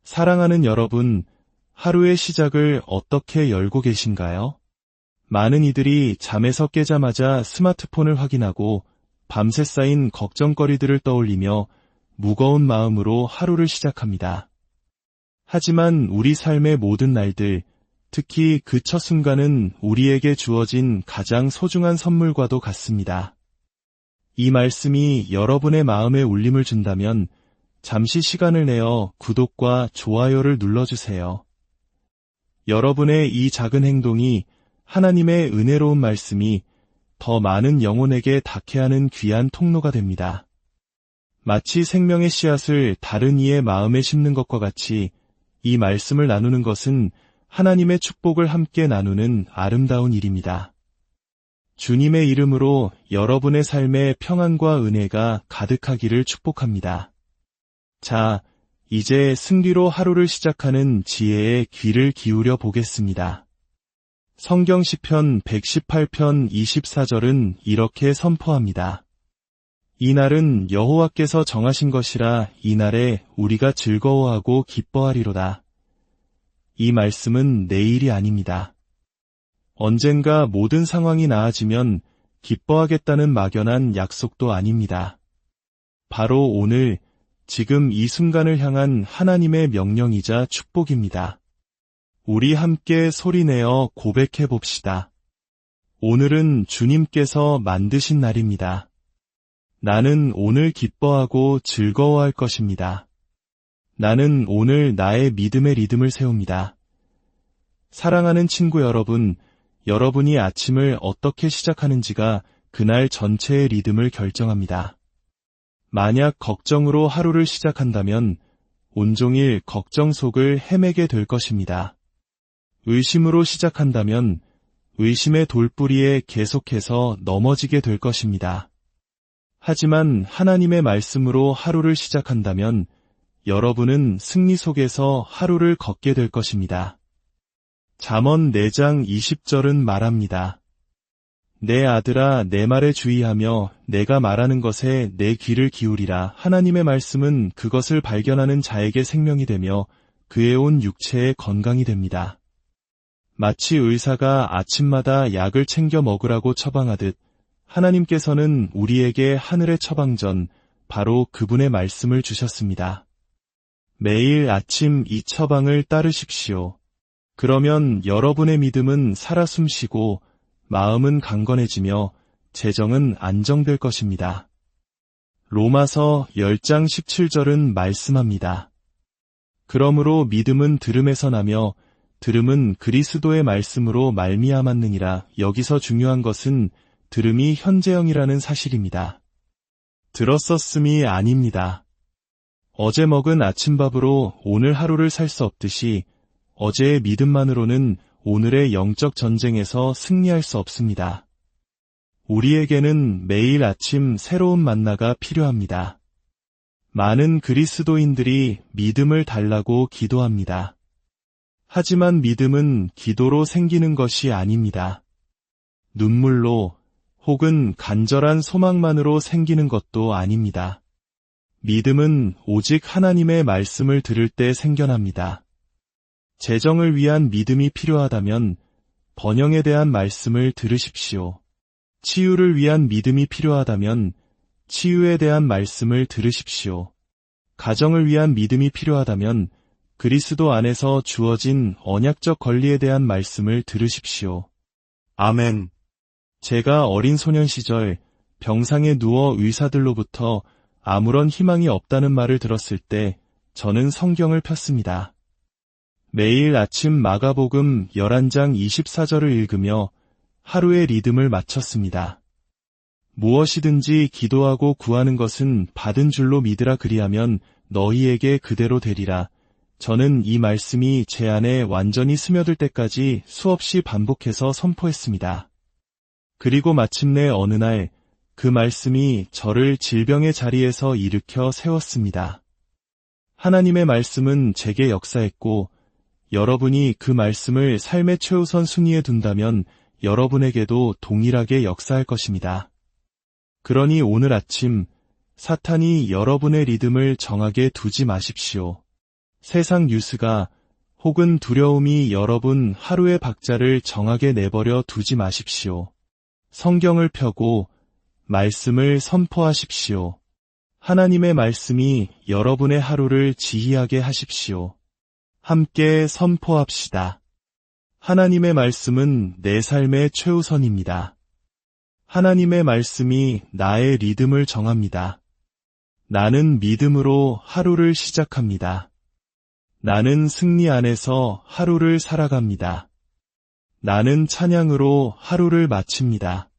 사랑하는 여러분, 하루의 시작을 어떻게 열고 계신가요? 많은 이들이 잠에서 깨자마자 스마트폰을 확인하고 밤새 쌓인 걱정거리들을 떠올리며 무거운 마음으로 하루를 시작합니다. 하지만 우리 삶의 모든 날들, 특히 그 첫 순간은 우리에게 주어진 가장 소중한 선물과도 같습니다. 이 말씀이 여러분의 마음에 울림을 준다면 잠시 시간을 내어 구독과 좋아요를 눌러주세요. 여러분의 이 작은 행동이 하나님의 은혜로운 말씀이 더 많은 영혼에게 닿게 하는 귀한 통로가 됩니다. 마치 생명의 씨앗을 다른 이의 마음에 심는 것과 같이 이 말씀을 나누는 것은 하나님의 축복을 함께 나누는 아름다운 일입니다. 주님의 이름으로 여러분의 삶에 평안과 은혜가 가득하기를 축복합니다. 자, 이제 승리로 하루를 시작하는 지혜의 귀를 기울여 보겠습니다. 성경 시편 118편 24절은 이렇게 선포합니다. 이날은 여호와께서 정하신 것이라 이날에 우리가 즐거워하고 기뻐하리로다. 이 말씀은 내일이 아닙니다. 언젠가 모든 상황이 나아지면 기뻐하겠다는 막연한 약속도 아닙니다. 바로 오늘, 지금 이 순간을 향한 하나님의 명령이자 축복입니다. 우리 함께 소리내어 고백해 봅시다. 오늘은 주님께서 만드신 날입니다. 나는 오늘 기뻐하고 즐거워할 것입니다. 나는 오늘 나의 믿음의 리듬을 세웁니다. 사랑하는 친구 여러분, 여러분이 아침을 어떻게 시작하는지가 그날 전체의 리듬을 결정합니다. 만약 걱정으로 하루를 시작한다면 온종일 걱정 속을 헤매게 될 것입니다. 의심으로 시작한다면 의심의 돌부리에 계속해서 넘어지게 될 것입니다. 하지만 하나님의 말씀으로 하루를 시작한다면 여러분은 승리 속에서 하루를 걷게 될 것입니다. 잠언 4장 20절은 말합니다. 내 아들아, 내 말에 주의하며 내가 말하는 것에 내 귀를 기울이라. 하나님의 말씀은 그것을 발견하는 자에게 생명이 되며 그의 온 육체에 건강이 됩니다. 마치 의사가 아침마다 약을 챙겨 먹으라고 처방하듯 하나님께서는 우리에게 하늘의 처방전, 바로 그분의 말씀을 주셨습니다. 매일 아침 이 처방을 따르십시오. 그러면 여러분의 믿음은 살아 숨쉬고 마음은 강건해지며 재정은 안정될 것입니다. 로마서 10장 17절은 말씀합니다. 그러므로 믿음은 들음에서 나며 들음은 그리스도의 말씀으로 말미암았느니라. 여기서 중요한 것은 들음이 현재형이라는 사실입니다. 들었었음이 아닙니다. 어제 먹은 아침밥으로 오늘 하루를 살 수 없듯이 어제의 믿음만으로는 오늘의 영적 전쟁에서 승리할 수 없습니다. 우리에게는 매일 아침 새로운 만나가 필요합니다. 많은 그리스도인들이 믿음을 달라고 기도합니다. 하지만 믿음은 기도로 생기는 것이 아닙니다. 눈물로 혹은 간절한 소망만으로 생기는 것도 아닙니다. 믿음은 오직 하나님의 말씀을 들을 때 생겨납니다. 재정을 위한 믿음이 필요하다면 번영에 대한 말씀을 들으십시오. 치유를 위한 믿음이 필요하다면 치유에 대한 말씀을 들으십시오. 가정을 위한 믿음이 필요하다면 그리스도 안에서 주어진 언약적 권리에 대한 말씀을 들으십시오. 아멘. 제가 어린 소년 시절 병상에 누워 의사들로부터 아무런 희망이 없다는 말을 들었을 때 저는 성경을 폈습니다. 매일 아침 마가복음 11장 24절을 읽으며 하루의 리듬을 마쳤습니다. 무엇이든지 기도하고 구하는 것은 받은 줄로 믿으라. 그리하면 너희에게 그대로 되리라. 저는 이 말씀이 제 안에 완전히 스며들 때까지 수없이 반복해서 선포했습니다. 그리고 마침내 어느 날 그 말씀이 저를 질병의 자리에서 일으켜 세웠습니다. 하나님의 말씀은 제게 역사했고 여러분이 그 말씀을 삶의 최우선 순위에 둔다면 여러분에게도 동일하게 역사할 것입니다. 그러니 오늘 아침 사탄이 여러분의 리듬을 정하게 두지 마십시오. 세상 뉴스가 혹은 두려움이 여러분 하루의 박자를 정하게 내버려 두지 마십시오. 성경을 펴고 말씀을 선포하십시오. 하나님의 말씀이 여러분의 하루를 지휘하게 하십시오. 함께 선포합시다. 하나님의 말씀은 내 삶의 최우선입니다. 하나님의 말씀이 나의 리듬을 정합니다. 나는 믿음으로 하루를 시작합니다. 나는 승리 안에서 하루를 살아갑니다. 나는 찬양으로 하루를 마칩니다.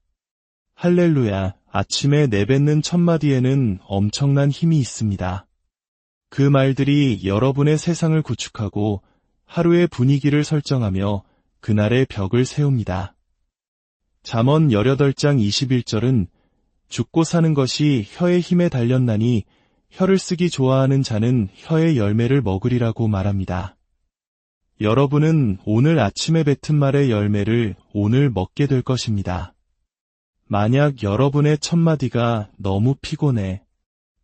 할렐루야, 아침에 내뱉는 첫마디에는 엄청난 힘이 있습니다. 그 말들이 여러분의 세상을 구축하고 하루의 분위기를 설정하며 그날의 벽을 세웁니다. 잠언 18장 21절은 죽고 사는 것이 혀의 힘에 달렸나니 혀를 쓰기 좋아하는 자는 혀의 열매를 먹으리라고 말합니다. 여러분은 오늘 아침에 뱉은 말의 열매를 오늘 먹게 될 것입니다. 만약 여러분의 첫마디가 너무 피곤해,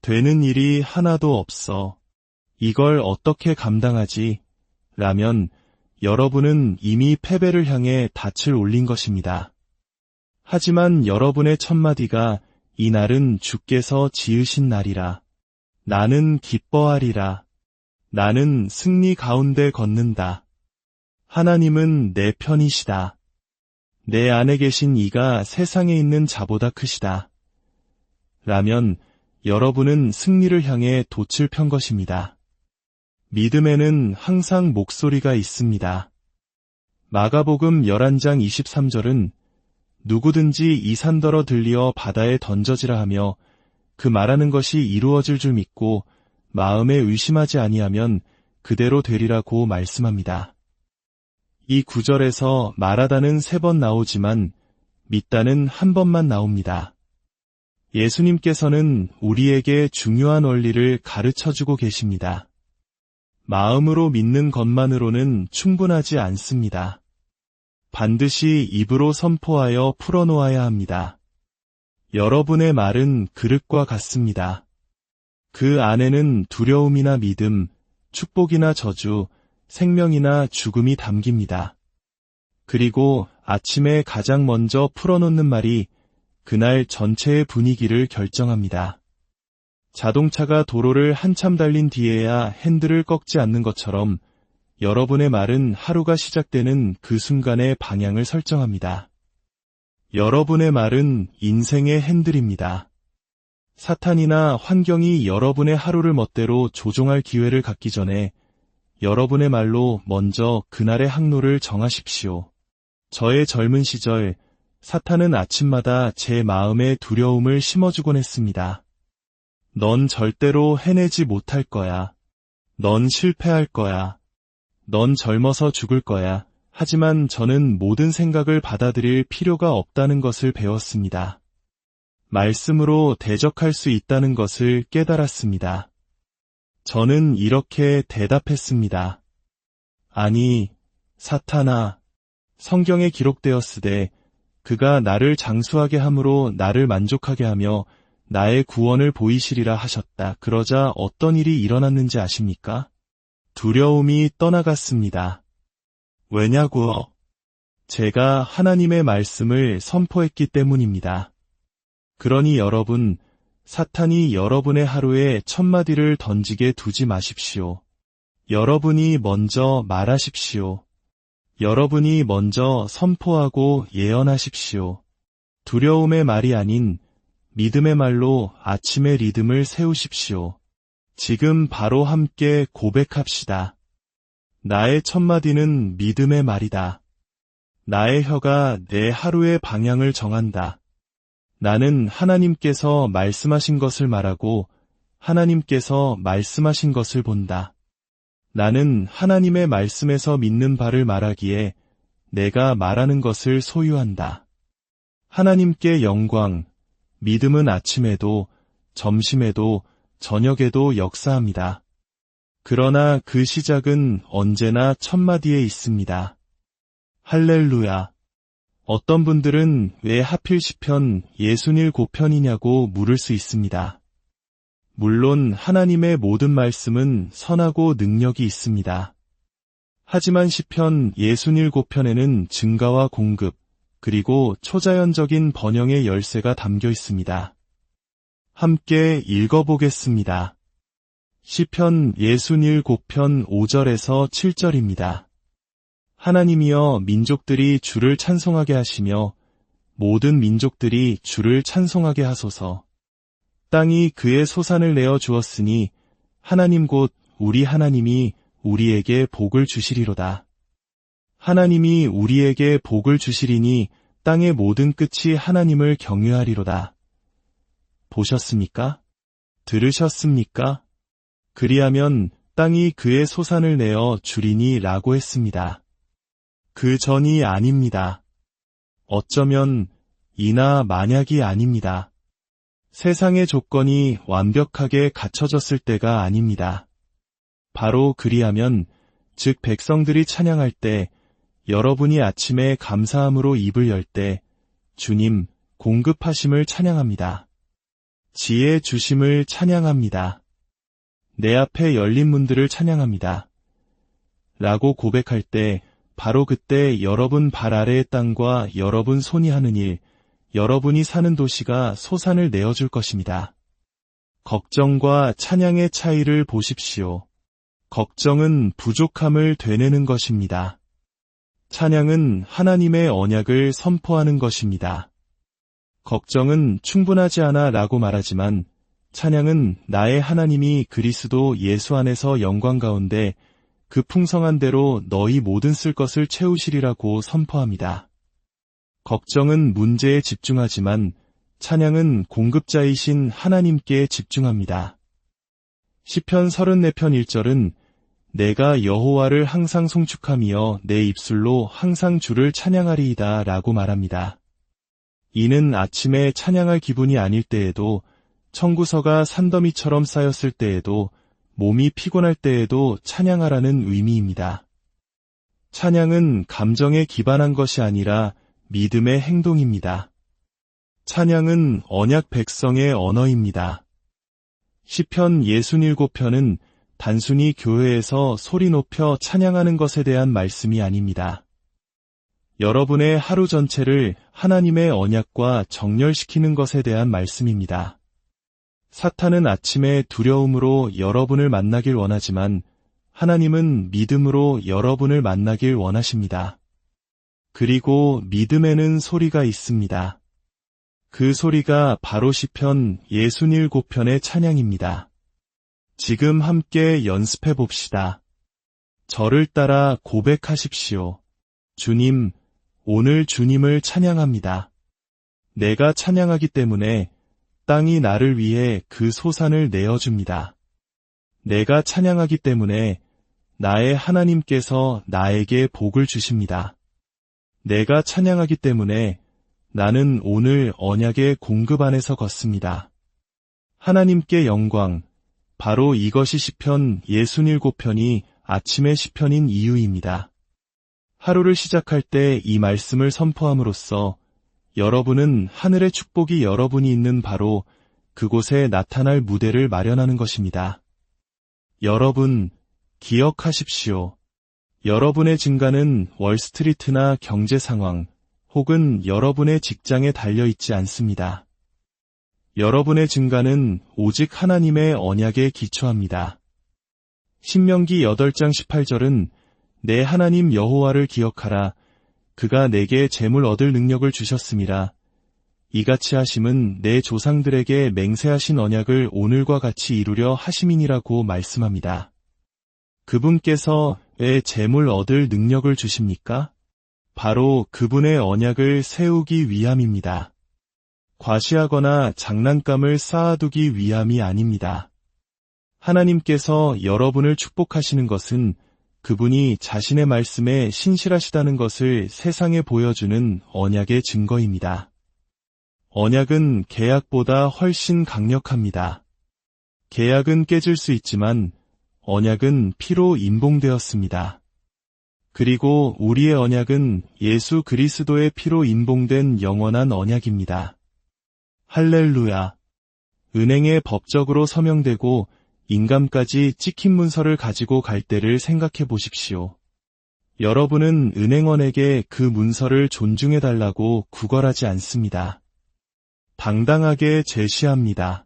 되는 일이 하나도 없어, 이걸 어떻게 감당하지? 라면 여러분은 이미 패배를 향해 닻을 올린 것입니다. 하지만 여러분의 첫마디가 이날은 주께서 지으신 날이라. 나는 기뻐하리라. 나는 승리 가운데 걷는다. 하나님은 내 편이시다. 내 안에 계신 이가 세상에 있는 자보다 크시다. 라면 여러분은 승리를 향해 돛을 편 것입니다. 믿음에는 항상 목소리가 있습니다. 마가복음 11장 23절은 누구든지 이 산더러 들리어 바다에 던져지라 하며 그 말하는 것이 이루어질 줄 믿고 마음에 의심하지 아니하면 그대로 되리라고 말씀합니다. 이 구절에서 말하다는 3번 나오지만 믿다는 1번만 나옵니다. 예수님께서는 우리에게 중요한 원리를 가르쳐주고 계십니다. 마음으로 믿는 것만으로는 충분하지 않습니다. 반드시 입으로 선포하여 풀어놓아야 합니다. 여러분의 말은 그릇과 같습니다. 그 안에는 두려움이나 믿음, 축복이나 저주, 생명이나 죽음이 담깁니다. 그리고 아침에 가장 먼저 풀어놓는 말이 그날 전체의 분위기를 결정합니다. 자동차가 도로를 한참 달린 뒤에야 핸들을 꺾지 않는 것처럼 여러분의 말은 하루가 시작되는 그 순간의 방향을 설정합니다. 여러분의 말은 인생의 핸들입니다. 사탄이나 환경이 여러분의 하루를 멋대로 조종할 기회를 갖기 전에 여러분의 말로 먼저 그날의 항로를 정하십시오. 저의 젊은 시절 사탄은 아침마다 제 마음에 두려움을 심어주곤 했습니다. 넌 절대로 해내지 못할 거야. 넌 실패할 거야. 넌 젊어서 죽을 거야. 하지만 저는 모든 생각을 받아들일 필요가 없다는 것을 배웠습니다. 말씀으로 대적할 수 있다는 것을 깨달았습니다. 저는 이렇게 대답했습니다. 아니, 사탄아, 성경에 기록되었으되 그가 나를 장수하게 함으로 나를 만족하게 하며 나의 구원을 보이시리라 하셨다. 그러자 어떤 일이 일어났는지 아십니까? 두려움이 떠나갔습니다. 왜냐고요? 제가 하나님의 말씀을 선포했기 때문입니다. 그러니 여러분, 사탄이 여러분의 하루에 첫마디를 던지게 두지 마십시오. 여러분이 먼저 말하십시오. 여러분이 먼저 선포하고 예언하십시오. 두려움의 말이 아닌 믿음의 말로 아침의 리듬을 세우십시오. 지금 바로 함께 고백합시다. 나의 첫마디는 믿음의 말이다. 나의 혀가 내 하루의 방향을 정한다. 나는 하나님께서 말씀하신 것을 말하고 하나님께서 말씀하신 것을 본다. 나는 하나님의 말씀에서 믿는 바를 말하기에 내가 말하는 것을 소유한다. 하나님께 영광, 믿음은 아침에도, 점심에도, 저녁에도 역사합니다. 그러나 그 시작은 언제나 첫마디에 있습니다. 할렐루야. 어떤 분들은 왜 하필 시편 61 편이냐고 물을 수 있습니다. 물론 하나님의 모든 말씀은 선하고 능력이 있습니다. 하지만 시편 67편에는 증가와 공급, 그리고 초자연적인 번영의 열쇠가 담겨 있습니다. 함께 읽어보겠습니다. 시편 67편 5절에서 7절입니다. 하나님이여 민족들이 주를 찬송하게 하시며 모든 민족들이 주를 찬송하게 하소서. 땅이 그의 소산을 내어 주었으니 하나님 곧 우리 하나님이 우리에게 복을 주시리로다. 하나님이 우리에게 복을 주시리니 땅의 모든 끝이 하나님을 경외하리로다. 보셨습니까? 들으셨습니까? 그리하면 땅이 그의 소산을 내어 주리니 라고 했습니다. 그 전이 아닙니다. 어쩌면 이나 만약이 아닙니다. 세상의 조건이 완벽하게 갖춰졌을 때가 아닙니다. 바로 그리하면, 즉 백성들이 찬양할 때, 여러분이 아침에 감사함으로 입을 열 때, 주님 공급하심을 찬양합니다. 지혜 주심을 찬양합니다. 내 앞에 열린 문들을 찬양합니다. 라고 고백할 때, 바로 그때 여러분 발 아래의 땅과 여러분 손이 하는 일, 여러분이 사는 도시가 소산을 내어줄 것입니다. 걱정과 찬양의 차이를 보십시오. 걱정은 부족함을 되뇌는 것입니다. 찬양은 하나님의 언약을 선포하는 것입니다. 걱정은 충분하지 않아 라고 말하지만 찬양은 나의 하나님이 그리스도 예수 안에서 영광 가운데 그 풍성한 대로 너희 모든 쓸 것을 채우시리라고 선포합니다. 걱정은 문제에 집중하지만 찬양은 공급자이신 하나님께 집중합니다. 시편 34편 1절은 내가 여호와를 항상 송축하며 내 입술로 항상 주를 찬양하리이다 라고 말합니다. 이는 아침에 찬양할 기분이 아닐 때에도, 청구서가 산더미처럼 쌓였을 때에도, 몸이 피곤할 때에도 찬양하라는 의미입니다. 찬양은 감정에 기반한 것이 아니라 믿음의 행동입니다. 찬양은 언약 백성의 언어입니다. 시편 67편은 단순히 교회에서 소리 높여 찬양하는 것에 대한 말씀이 아닙니다. 여러분의 하루 전체를 하나님의 언약과 정렬시키는 것에 대한 말씀입니다. 사탄은 아침에 두려움으로 여러분을 만나길 원하지만 하나님은 믿음으로 여러분을 만나길 원하십니다. 그리고 믿음에는 소리가 있습니다. 그 소리가 바로 시편 67편의 찬양입니다. 지금 함께 연습해 봅시다. 저를 따라 고백하십시오. 주님, 오늘 주님을 찬양합니다. 내가 찬양하기 때문에 땅이 나를 위해 그 소산을 내어줍니다. 내가 찬양하기 때문에 나의 하나님께서 나에게 복을 주십니다. 내가 찬양하기 때문에 나는 오늘 언약의 공급 안에서 걷습니다. 하나님께 영광, 바로 이것이 시편 67편이 아침의 시편인 이유입니다. 하루를 시작할 때 이 말씀을 선포함으로써 여러분은 하늘의 축복이 여러분이 있는 바로 그곳에 나타날 무대를 마련하는 것입니다. 여러분, 기억하십시오. 여러분의 증가는 월스트리트나 경제 상황 혹은 여러분의 직장에 달려있지 않습니다. 여러분의 증가는 오직 하나님의 언약에 기초합니다. 신명기 8장 18절은 내 하나님 여호와를 기억하라. 그가 내게 재물 얻을 능력을 주셨음이라. 이같이 하심은 내 조상들에게 맹세하신 언약을 오늘과 같이 이루려 하심이니라고 말씀합니다. 그분께서 왜 재물 얻을 능력을 주십니까? 바로 그분의 언약을 세우기 위함입니다. 과시하거나 장난감을 쌓아두기 위함이 아닙니다. 하나님께서 여러분을 축복하시는 것은 그분이 자신의 말씀에 신실하시다는 것을 세상에 보여주는 언약의 증거입니다. 언약은 계약보다 훨씬 강력합니다. 계약은 깨질 수 있지만 언약은 피로 인봉되었습니다. 그리고 우리의 언약은 예수 그리스도의 피로 인봉된 영원한 언약입니다. 할렐루야. 은행에 법적으로 서명되고 인감까지 찍힌 문서를 가지고 갈 때를 생각해 보십시오. 여러분은 은행원에게 그 문서를 존중해달라고 구걸하지 않습니다. 당당하게 제시합니다.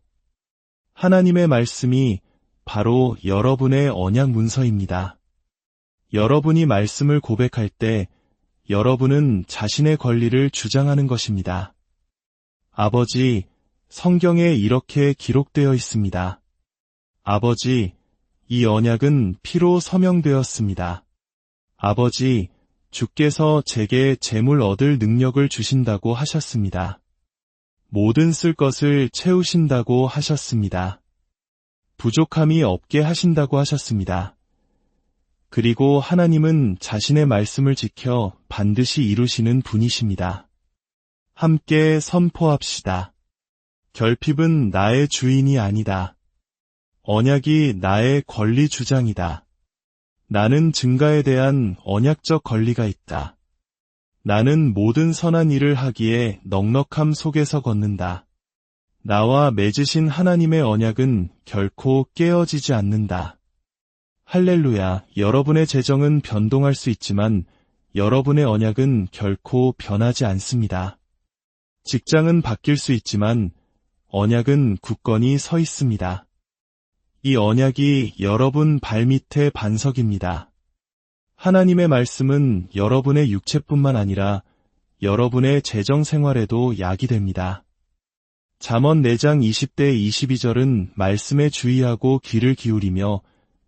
하나님의 말씀이 바로 여러분의 언약 문서입니다. 여러분이 말씀을 고백할 때 여러분은 자신의 권리를 주장하는 것입니다. 아버지, 성경에 이렇게 기록되어 있습니다. 아버지, 이 언약은 피로 서명되었습니다. 아버지, 주께서 제게 재물 얻을 능력을 주신다고 하셨습니다. 모든 쓸 것을 채우신다고 하셨습니다. 부족함이 없게 하신다고 하셨습니다. 그리고 하나님은 자신의 말씀을 지켜 반드시 이루시는 분이십니다. 함께 선포합시다. 결핍은 나의 주인이 아니다. 언약이 나의 권리 주장이다. 나는 증가에 대한 언약적 권리가 있다. 나는 모든 선한 일을 하기에 넉넉함 속에서 걷는다. 나와 맺으신 하나님의 언약은 결코 깨어지지 않는다. 할렐루야, 여러분의 재정은 변동할 수 있지만 여러분의 언약은 결코 변하지 않습니다. 직장은 바뀔 수 있지만 언약은 굳건히 서 있습니다. 이 언약이 여러분 발밑의 반석입니다. 하나님의 말씀은 여러분의 육체뿐만 아니라 여러분의 재정 생활에도 약이 됩니다. 잠언 4장 20대 22절은 말씀에 주의하고 귀를 기울이며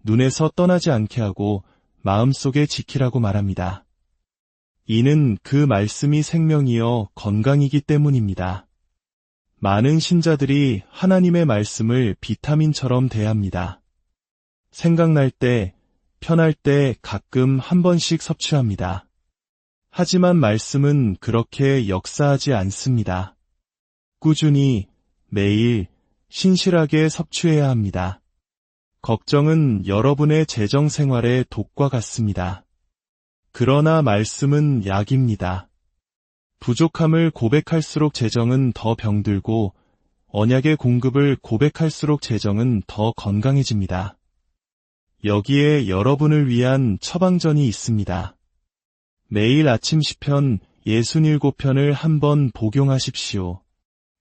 눈에서 떠나지 않게 하고 마음속에 지키라고 말합니다. 이는 그 말씀이 생명이요 건강이기 때문입니다. 많은 신자들이 하나님의 말씀을 비타민처럼 대합니다. 생각날 때, 편할 때 가끔 한 번씩 섭취합니다. 하지만 말씀은 그렇게 역사하지 않습니다. 꾸준히, 매일, 신실하게 섭취해야 합니다. 걱정은 여러분의 재정 생활의 독과 같습니다. 그러나 말씀은 약입니다. 부족함을 고백할수록 재정은 더 병들고 언약의 공급을 고백할수록 재정은 더 건강해집니다. 여기에 여러분을 위한 처방전이 있습니다. 매일 아침 시편 67편을 한번 복용하십시오.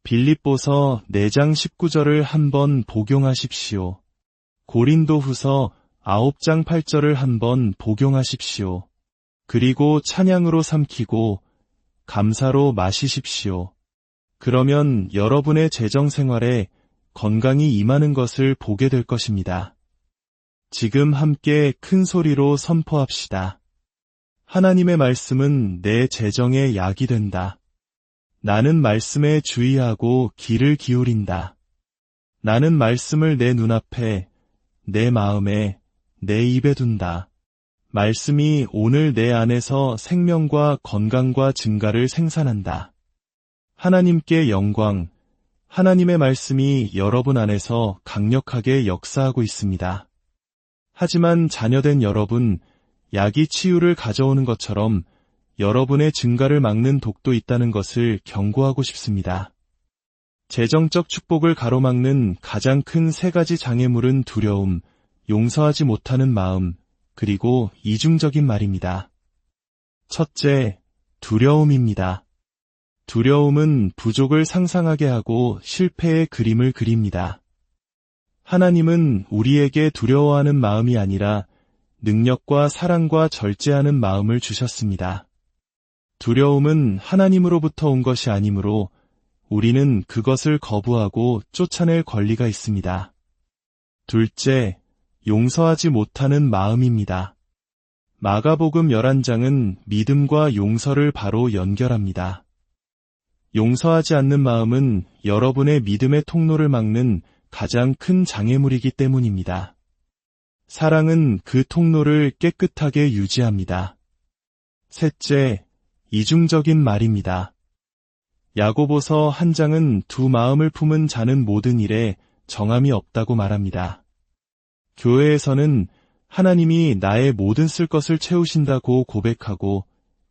빌립보서 4장 19절을 한번 복용하십시오. 고린도후서 9장 8절을 한번 복용하십시오. 그리고 찬양으로 삼키고 감사로 마시십시오. 그러면 여러분의 재정 생활에 건강이 임하는 것을 보게 될 것입니다. 지금 함께 큰 소리로 선포합시다. 하나님의 말씀은 내 재정의 약이 된다. 나는 말씀에 주의하고 귀를 기울인다. 나는 말씀을 내 눈앞에, 내 마음에, 내 입에 둔다. 말씀이 오늘 내 안에서 생명과 건강과 증가를 생산한다. 하나님께 영광, 하나님의 말씀이 여러분 안에서 강력하게 역사하고 있습니다. 하지만 자녀된 여러분, 약이 치유를 가져오는 것처럼 여러분의 증가를 막는 독도 있다는 것을 경고하고 싶습니다. 재정적 축복을 가로막는 가장 큰 3가지 장애물은 두려움, 용서하지 못하는 마음, 그리고 이중적인 말입니다. 첫째, 두려움입니다. 두려움은 부족을 상상하게 하고 실패의 그림을 그립니다. 하나님은 우리에게 두려워하는 마음이 아니라 능력과 사랑과 절제하는 마음을 주셨습니다. 두려움은 하나님으로부터 온 것이 아니므로 우리는 그것을 거부하고 쫓아낼 권리가 있습니다. 둘째, 용서하지 못하는 마음입니다. 마가복음 11장은 믿음과 용서를 바로 연결합니다. 용서하지 않는 마음은 여러분의 믿음의 통로를 막는 가장 큰 장애물이기 때문입니다. 사랑은 그 통로를 깨끗하게 유지합니다. 셋째, 이중적인 말입니다. 야고보서 1장은 두 마음을 품은 자는 모든 일에 정함이 없다고 말합니다. 교회에서는 하나님이 나의 모든 쓸 것을 채우신다고 고백하고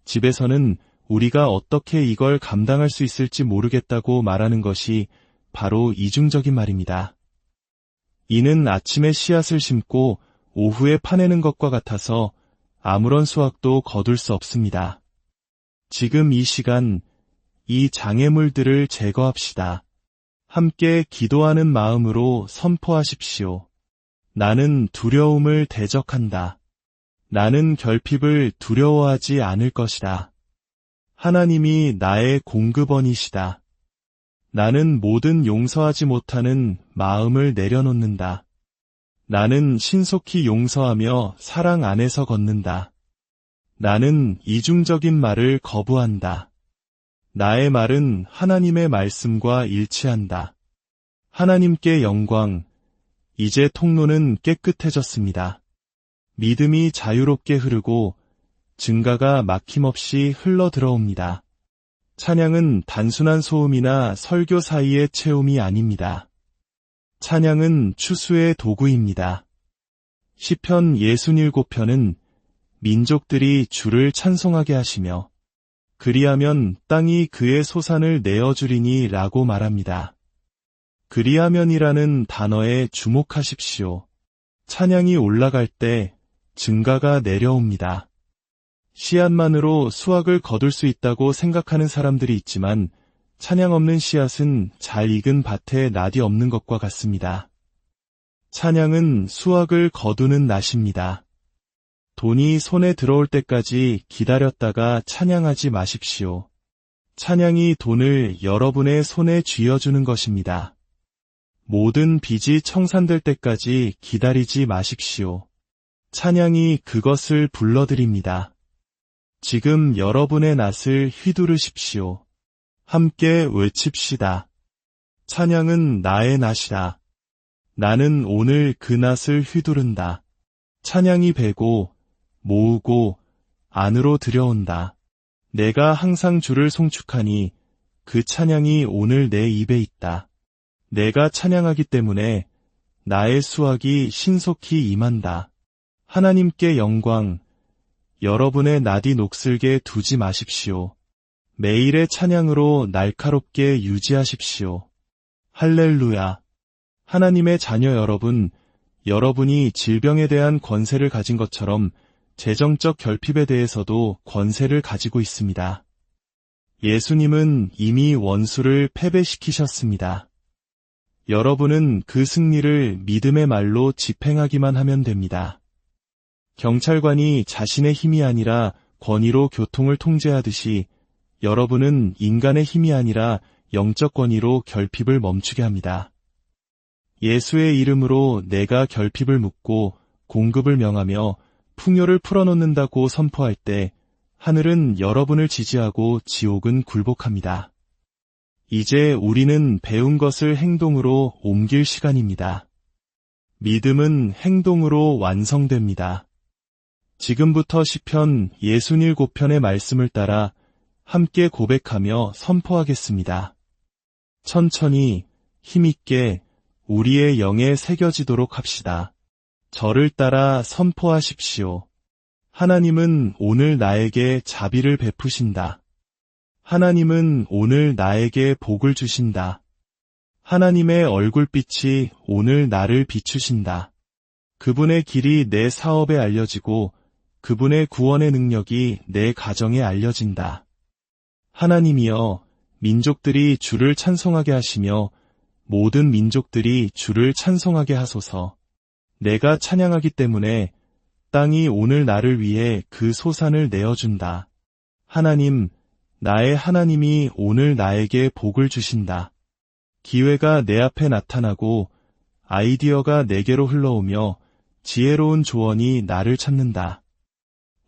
집에서는 우리가 어떻게 이걸 감당할 수 있을지 모르겠다고 말하는 것이 바로 이중적인 말입니다. 이는 아침에 씨앗을 심고 오후에 파내는 것과 같아서 아무런 수확도 거둘 수 없습니다. 지금 이 시간, 이 장애물들을 제거합시다. 함께 기도하는 마음으로 선포하십시오. 나는 두려움을 대적한다. 나는 결핍을 두려워하지 않을 것이다. 하나님이 나의 공급원이시다. 나는 모든 용서하지 못하는 마음을 내려놓는다. 나는 신속히 용서하며 사랑 안에서 걷는다. 나는 이중적인 말을 거부한다. 나의 말은 하나님의 말씀과 일치한다. 하나님께 영광. 이제 통로는 깨끗해졌습니다. 믿음이 자유롭게 흐르고 증가가 막힘없이 흘러 들어옵니다. 찬양은 단순한 소음이나 설교 사이의 체험이 아닙니다. 찬양은 추수의 도구입니다. 시편 67편은 민족들이 주를 찬송하게 하시며 그리하면 땅이 그의 소산을 내어주리니 라고 말합니다. 그리하면이라는 단어에 주목하십시오. 찬양이 올라갈 때 증가가 내려옵니다. 씨앗만으로 수확을 거둘 수 있다고 생각하는 사람들이 있지만 찬양 없는 씨앗은 잘 익은 밭에 낫이 없는 것과 같습니다. 찬양은 수확을 거두는 낫입니다. 돈이 손에 들어올 때까지 기다렸다가 찬양하지 마십시오. 찬양이 돈을 여러분의 손에 쥐어주는 것입니다. 모든 빚이 청산될 때까지 기다리지 마십시오. 찬양이 그것을 불러드립니다. 지금 여러분의 낫을 휘두르십시오. 함께 외칩시다. 찬양은 나의 낫이다. 나는 오늘 그 낫을 휘두른다. 찬양이 배고 모으고 안으로 들여온다. 내가 항상 주를 송축하니 그 찬양이 오늘 내 입에 있다. 내가 찬양하기 때문에 나의 수확이 신속히 임한다. 하나님께 영광. 여러분의 낫이 녹슬게 두지 마십시오. 매일의 찬양으로 날카롭게 유지하십시오. 할렐루야. 하나님의 자녀 여러분, 여러분이 질병에 대한 권세를 가진 것처럼 재정적 결핍에 대해서도 권세를 가지고 있습니다. 예수님은 이미 원수를 패배시키셨습니다. 여러분은 그 승리를 믿음의 말로 집행하기만 하면 됩니다. 경찰관이 자신의 힘이 아니라 권위로 교통을 통제하듯이 여러분은 인간의 힘이 아니라 영적 권위로 결핍을 멈추게 합니다. 예수의 이름으로 내가 결핍을 묻고 공급을 명하며 풍요를 풀어놓는다고 선포할 때 하늘은 여러분을 지지하고 지옥은 굴복합니다. 이제 우리는 배운 것을 행동으로 옮길 시간입니다. 믿음은 행동으로 완성됩니다. 지금부터 시편 67편의 말씀을 따라 함께 고백하며 선포하겠습니다. 천천히 힘있게 우리의 영에 새겨지도록 합시다. 저를 따라 선포하십시오. 하나님은 오늘 나에게 자비를 베푸신다. 하나님은 오늘 나에게 복을 주신다. 하나님의 얼굴빛이 오늘 나를 비추신다. 그분의 길이 내 사업에 알려지고 그분의 구원의 능력이 내 가정에 알려진다. 하나님이여, 민족들이 주를 찬송하게 하시며 모든 민족들이 주를 찬송하게 하소서. 내가 찬양하기 때문에 땅이 오늘 나를 위해 그 소산을 내어준다. 하나님, 나의 하나님이 오늘 나에게 복을 주신다. 기회가 내 앞에 나타나고 아이디어가 내게로 흘러오며 지혜로운 조언이 나를 찾는다.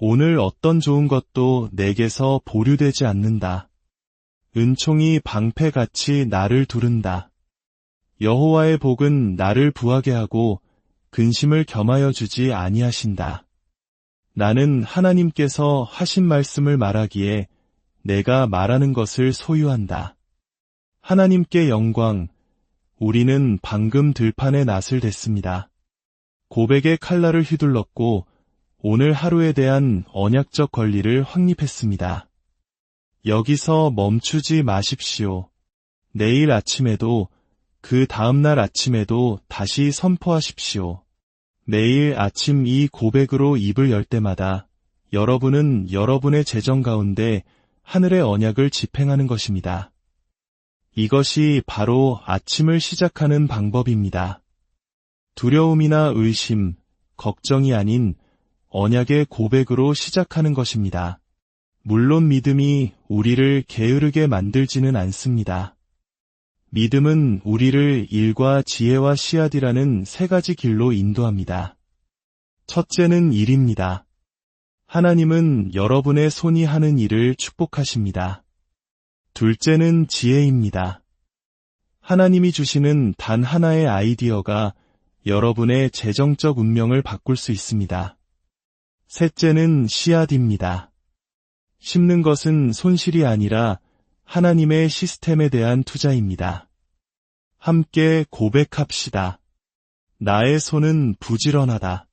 오늘 어떤 좋은 것도 내게서 보류되지 않는다. 은총이 방패같이 나를 두른다. 여호와의 복은 나를 부하게 하고 근심을 겸하여 주지 아니하신다. 나는 하나님께서 하신 말씀을 말하기에 내가 말하는 것을 소유한다. 하나님께 영광. 우리는 방금 들판에 낫을 댔습니다. 고백의 칼날을 휘둘렀고 오늘 하루에 대한 언약적 권리를 확립했습니다. 여기서 멈추지 마십시오. 내일 아침에도 그 다음날 아침에도 다시 선포하십시오. 매일 아침 이 고백으로 입을 열 때마다 여러분은 여러분의 재정 가운데 하늘의 언약을 집행하는 것입니다. 이것이 바로 아침을 시작하는 방법입니다. 두려움이나 의심, 걱정이 아닌 언약의 고백으로 시작하는 것입니다. 물론 믿음이 우리를 게으르게 만들지는 않습니다. 믿음은 우리를 일과 지혜와 씨앗이라는 세 가지 길로 인도합니다. 첫째는 일입니다. 하나님은 여러분의 손이 하는 일을 축복하십니다. 둘째는 지혜입니다. 하나님이 주시는 단 하나의 아이디어가 여러분의 재정적 운명을 바꿀 수 있습니다. 셋째는 씨앗입니다. 심는 것은 손실이 아니라 하나님의 시스템에 대한 투자입니다. 함께 고백합시다. 나의 손은 부지런하다.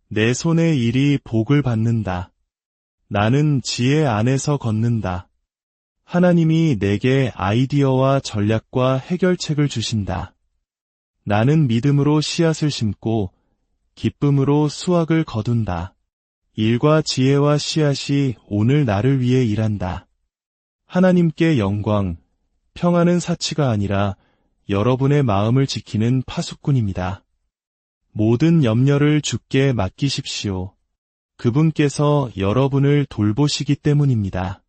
내 손의 일이 복을 받는다. 나는 지혜 안에서 걷는다. 하나님이 내게 아이디어와 전략과 해결책을 주신다. 나는 믿음으로 씨앗을 심고 기쁨으로 수확을 거둔다. 일과 지혜와 씨앗이 오늘 나를 위해 일한다. 하나님께 영광, 평안은 사치가 아니라 여러분의 마음을 지키는 파수꾼입니다. 모든 염려를 주께 맡기십시오. 그분께서 여러분을 돌보시기 때문입니다.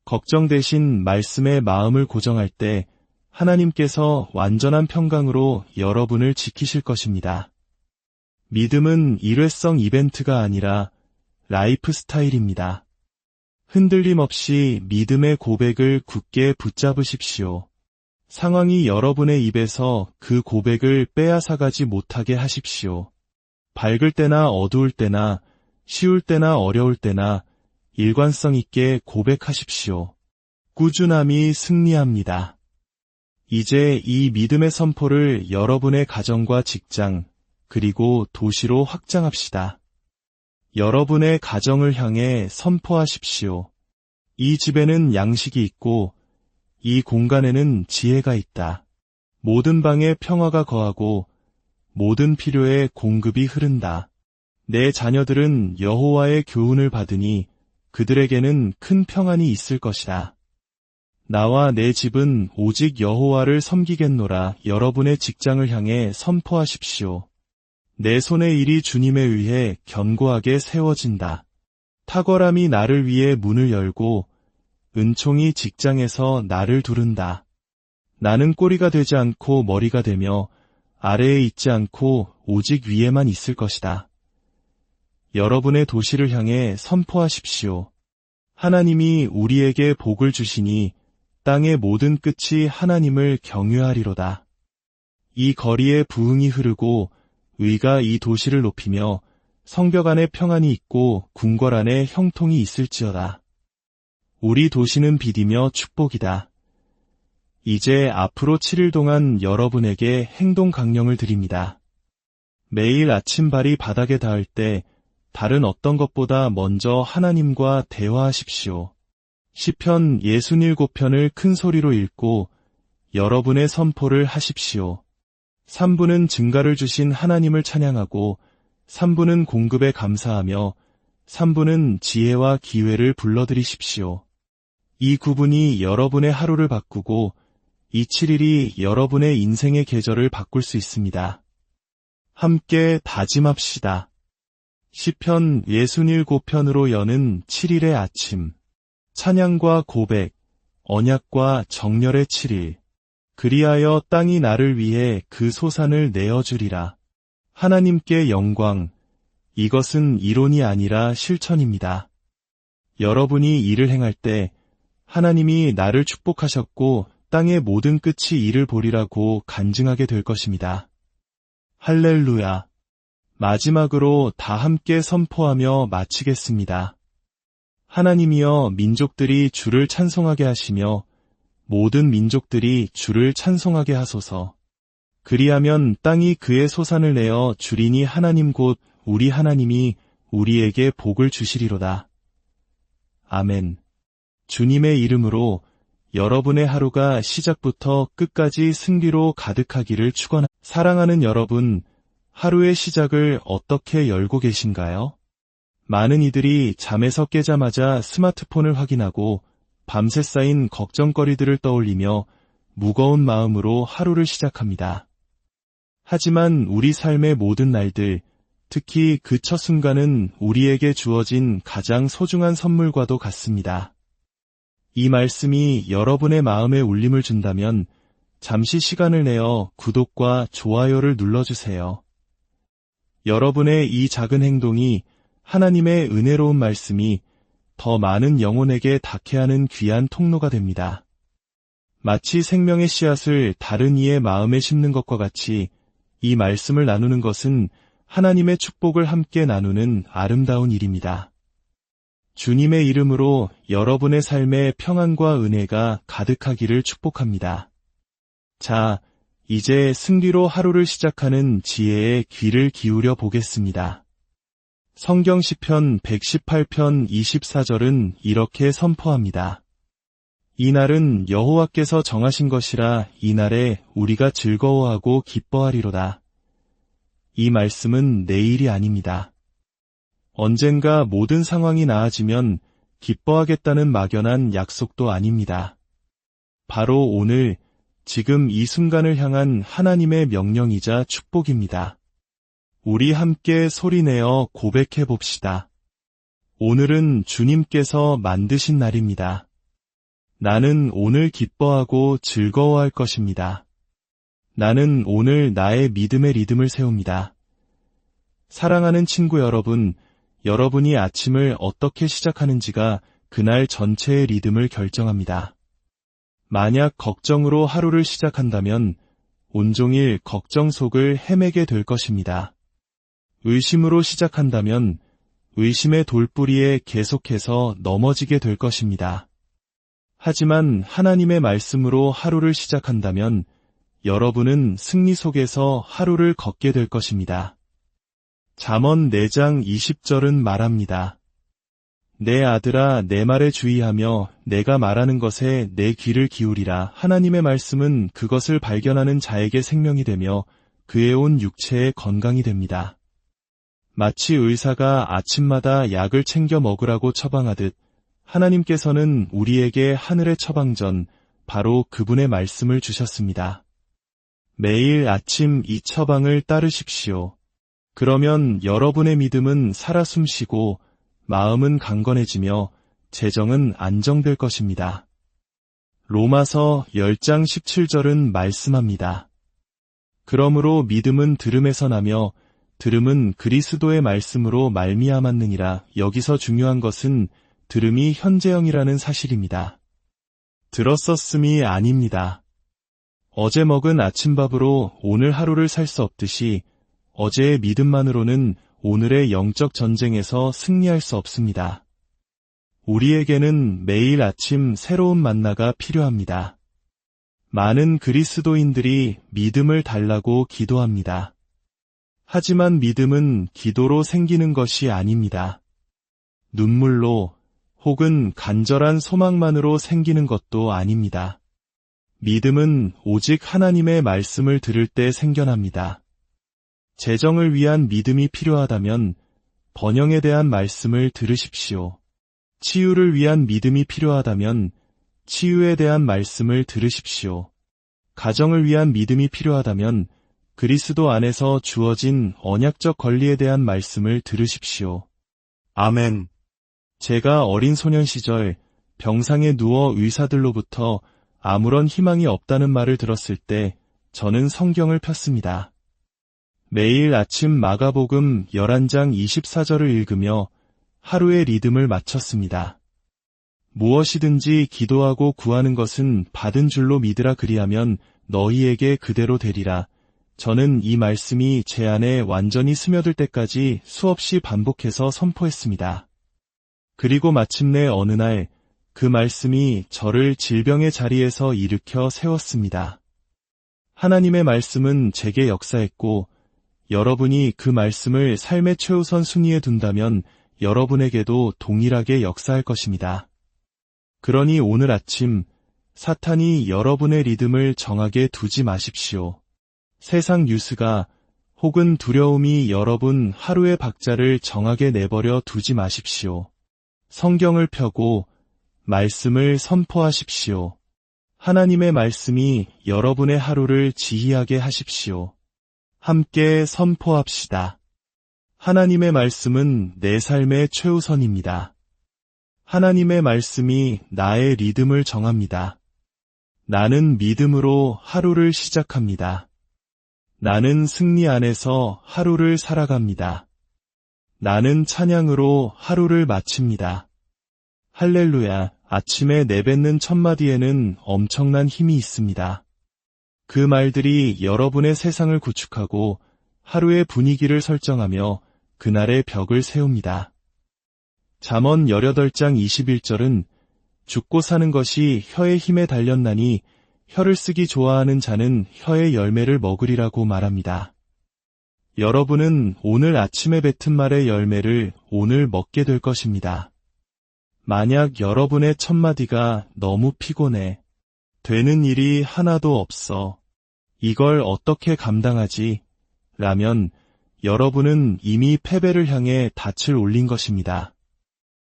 걱정 대신 말씀에 마음을 고정할 때 하나님께서 완전한 평강으로 여러분을 지키실 것입니다. 믿음은 일회성 이벤트가 아니라 라이프 스타일입니다. 흔들림 없이 믿음의 고백을 굳게 붙잡으십시오. 상황이 여러분의 입에서 그 고백을 빼앗아가지 못하게 하십시오. 밝을 때나 어두울 때나 쉬울 때나 어려울 때나 일관성 있게 고백하십시오. 꾸준함이 승리합니다. 이제 이 믿음의 선포를 여러분의 가정과 직장, 그리고 도시로 확장합시다. 여러분의 가정을 향해 선포하십시오. 이 집에는 양식이 있고 이 공간에는 지혜가 있다. 모든 방에 평화가 거하고 모든 필요에 공급이 흐른다. 내 자녀들은 여호와의 교훈을 받으니 그들에게는 큰 평안이 있을 것이다. 나와 내 집은 오직 여호와를 섬기겠노라. 여러분의 직장을 향해 선포하십시오. 내 손의 일이 주님에 의해 견고하게 세워진다. 탁월함이 나를 위해 문을 열고 은총이 직장에서 나를 두른다. 나는 꼬리가 되지 않고 머리가 되며 아래에 있지 않고 오직 위에만 있을 것이다. 여러분의 도시를 향해 선포하십시오. 하나님이 우리에게 복을 주시니 땅의 모든 끝이 하나님을 경외하리로다. 이 거리에 부흥이 흐르고 의가 이 도시를 높이며 성벽 안에 평안이 있고 궁궐 안에 형통이 있을지어다. 우리 도시는 빛이며 축복이다. 이제 앞으로 7일 동안 여러분에게 행동 강령을 드립니다. 매일 아침 발이 바닥에 닿을 때 다른 어떤 것보다 먼저 하나님과 대화하십시오. 시편 67편을 큰 소리로 읽고 여러분의 선포를 하십시오. 3부는 증가를 주신 하나님을 찬양하고 3부는 공급에 감사하며 3부는 지혜와 기회를 불러들이십시오. 이 9분이 여러분의 하루를 바꾸고 이 7일이 여러분의 인생의 계절을 바꿀 수 있습니다. 함께 다짐합시다. 시편 67편으로 여는 7일의 아침. 찬양과 고백, 언약과 정열의 7일. 그리하여 땅이 나를 위해 그 소산을 내어주리라. 하나님께 영광. 이것은 이론이 아니라 실천입니다. 여러분이 일을 행할 때 하나님이 나를 축복하셨고 땅의 모든 끝이 이를 보리라고 간증하게 될 것입니다. 할렐루야. 마지막으로 다 함께 선포하며 마치겠습니다. 하나님이여 민족들이 주를 찬송하게 하시며 모든 민족들이 주를 찬송하게 하소서. 그리하면 땅이 그의 소산을 내어 주리니 하나님 곧 우리 하나님이 우리에게 복을 주시리로다. 아멘. 주님의 이름으로 여러분의 하루가 시작부터 끝까지 승리로 가득하기를 축원합니다. 사랑하는 여러분, 하루의 시작을 어떻게 열고 계신가요? 많은 이들이 잠에서 깨자마자 스마트폰을 확인하고 밤새 쌓인 걱정거리들을 떠올리며 무거운 마음으로 하루를 시작합니다. 하지만 우리 삶의 모든 날들, 특히 그 첫 순간은 우리에게 주어진 가장 소중한 선물과도 같습니다. 이 말씀이 여러분의 마음에 울림을 준다면 잠시 시간을 내어 구독과 좋아요를 눌러주세요. 여러분의 이 작은 행동이 하나님의 은혜로운 말씀이 더 많은 영혼에게 닿게 하는 귀한 통로가 됩니다. 마치 생명의 씨앗을 다른 이의 마음에 심는 것과 같이 이 말씀을 나누는 것은 하나님의 축복을 함께 나누는 아름다운 일입니다. 주님의 이름으로 여러분의 삶에 평안과 은혜가 가득하기를 축복합니다. 자, 이제 승리로 하루를 시작하는 지혜에 귀를 기울여 보겠습니다. 성경 시편 118편 24절은 이렇게 선포합니다. 이날은 여호와께서 정하신 것이라 이날에 우리가 즐거워하고 기뻐하리로다. 이 말씀은 내일이 아닙니다. 언젠가 모든 상황이 나아지면 기뻐하겠다는 막연한 약속도 아닙니다. 바로 오늘, 지금 이 순간을 향한 하나님의 명령이자 축복입니다. 우리 함께 소리내어 고백해 봅시다. 오늘은 주님께서 만드신 날입니다. 나는 오늘 기뻐하고 즐거워할 것입니다. 나는 오늘 나의 믿음의 리듬을 세웁니다. 사랑하는 친구 여러분, 여러분이 아침을 어떻게 시작하는지가 그날 전체의 리듬을 결정합니다. 만약 걱정으로 하루를 시작한다면 온종일 걱정 속을 헤매게 될 것입니다. 의심으로 시작한다면 의심의 돌부리에 계속해서 넘어지게 될 것입니다. 하지만 하나님의 말씀으로 하루를 시작한다면 여러분은 승리 속에서 하루를 걷게 될 것입니다. 잠언 4장 20절은 말합니다. 내 아들아, 내 말에 주의하며 내가 말하는 것에 내 귀를 기울이라. 하나님의 말씀은 그것을 발견하는 자에게 생명이 되며 그의 온 육체에 건강이 됩니다. 마치 의사가 아침마다 약을 챙겨 먹으라고 처방하듯 하나님께서는 우리에게 하늘의 처방전, 바로 그분의 말씀을 주셨습니다. 매일 아침 이 처방을 따르십시오. 그러면 여러분의 믿음은 살아 숨쉬고 마음은 강건해지며 재정은 안정될 것입니다. 로마서 10장 17절은 말씀합니다. 그러므로 믿음은 들음에서 나며 들음은 그리스도의 말씀으로 말미암았느니라. 여기서 중요한 것은 들음이 현재형이라는 사실입니다. 들었었음이 아닙니다. 어제 먹은 아침밥으로 오늘 하루를 살 수 없듯이 어제의 믿음만으로는 오늘의 영적 전쟁에서 승리할 수 없습니다. 우리에게는 매일 아침 새로운 만나가 필요합니다. 많은 그리스도인들이 믿음을 달라고 기도합니다. 하지만 믿음은 기도로 생기는 것이 아닙니다. 눈물로 혹은 간절한 소망만으로 생기는 것도 아닙니다. 믿음은 오직 하나님의 말씀을 들을 때 생겨납니다. 재정을 위한 믿음이 필요하다면 번영에 대한 말씀을 들으십시오. 치유를 위한 믿음이 필요하다면 치유에 대한 말씀을 들으십시오. 가정을 위한 믿음이 필요하다면 그리스도 안에서 주어진 언약적 권리에 대한 말씀을 들으십시오. 아멘. 제가 어린 소년 시절 병상에 누워 의사들로부터 아무런 희망이 없다는 말을 들었을 때 저는 성경을 폈습니다. 매일 아침 마가복음 11장 24절을 읽으며 하루의 리듬을 마쳤습니다. 무엇이든지 기도하고 구하는 것은 받은 줄로 믿으라. 그리하면 너희에게 그대로 되리라. 저는 이 말씀이 제 안에 완전히 스며들 때까지 수없이 반복해서 선포했습니다. 그리고 마침내 어느 날 그 말씀이 저를 질병의 자리에서 일으켜 세웠습니다. 하나님의 말씀은 제게 역사했고 여러분이 그 말씀을 삶의 최우선 순위에 둔다면 여러분에게도 동일하게 역사할 것입니다. 그러니 오늘 아침 사탄이 여러분의 리듬을 정하게 두지 마십시오. 세상 뉴스가 혹은 두려움이 여러분 하루의 박자를 정하게 내버려 두지 마십시오. 성경을 펴고 말씀을 선포하십시오. 하나님의 말씀이 여러분의 하루를 지휘하게 하십시오. 함께 선포합시다. 하나님의 말씀은 내 삶의 최우선입니다. 하나님의 말씀이 나의 리듬을 정합니다. 나는 믿음으로 하루를 시작합니다. 나는 승리 안에서 하루를 살아갑니다. 나는 찬양으로 하루를 마칩니다. 할렐루야. 아침에 내뱉는 첫마디에는 엄청난 힘이 있습니다. 그 말들이 여러분의 세상을 구축하고 하루의 분위기를 설정하며 그날의 벽을 세웁니다. 잠언 18장 21절은 죽고 사는 것이 혀의 힘에 달렸나니 혀를 쓰기 좋아하는 자는 혀의 열매를 먹으리라고 말합니다. 여러분은 오늘 아침에 뱉은 말의 열매를 오늘 먹게 될 것입니다. 만약 여러분의 첫마디가 너무 피곤해, 되는 일이 하나도 없어, 이걸 어떻게 감당하지? 라면 여러분은 이미 패배를 향해 닻을 올린 것입니다.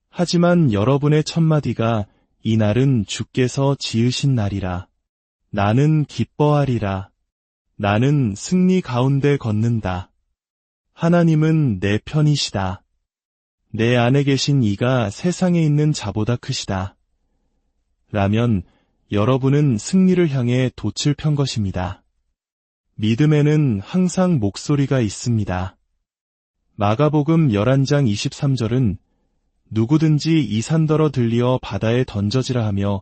하지만 여러분의 첫마디가 이날은 주께서 지으신 날이라. 나는 기뻐하리라. 나는 승리 가운데 걷는다. 하나님은 내 편이시다. 내 안에 계신 이가 세상에 있는 자보다 크시다. 라면 여러분은 승리를 향해 돛을 편 것입니다. 믿음에는 항상 목소리가 있습니다. 마가복음 11장 23절은 누구든지 이 산더러 들리어 바다에 던져지라 하며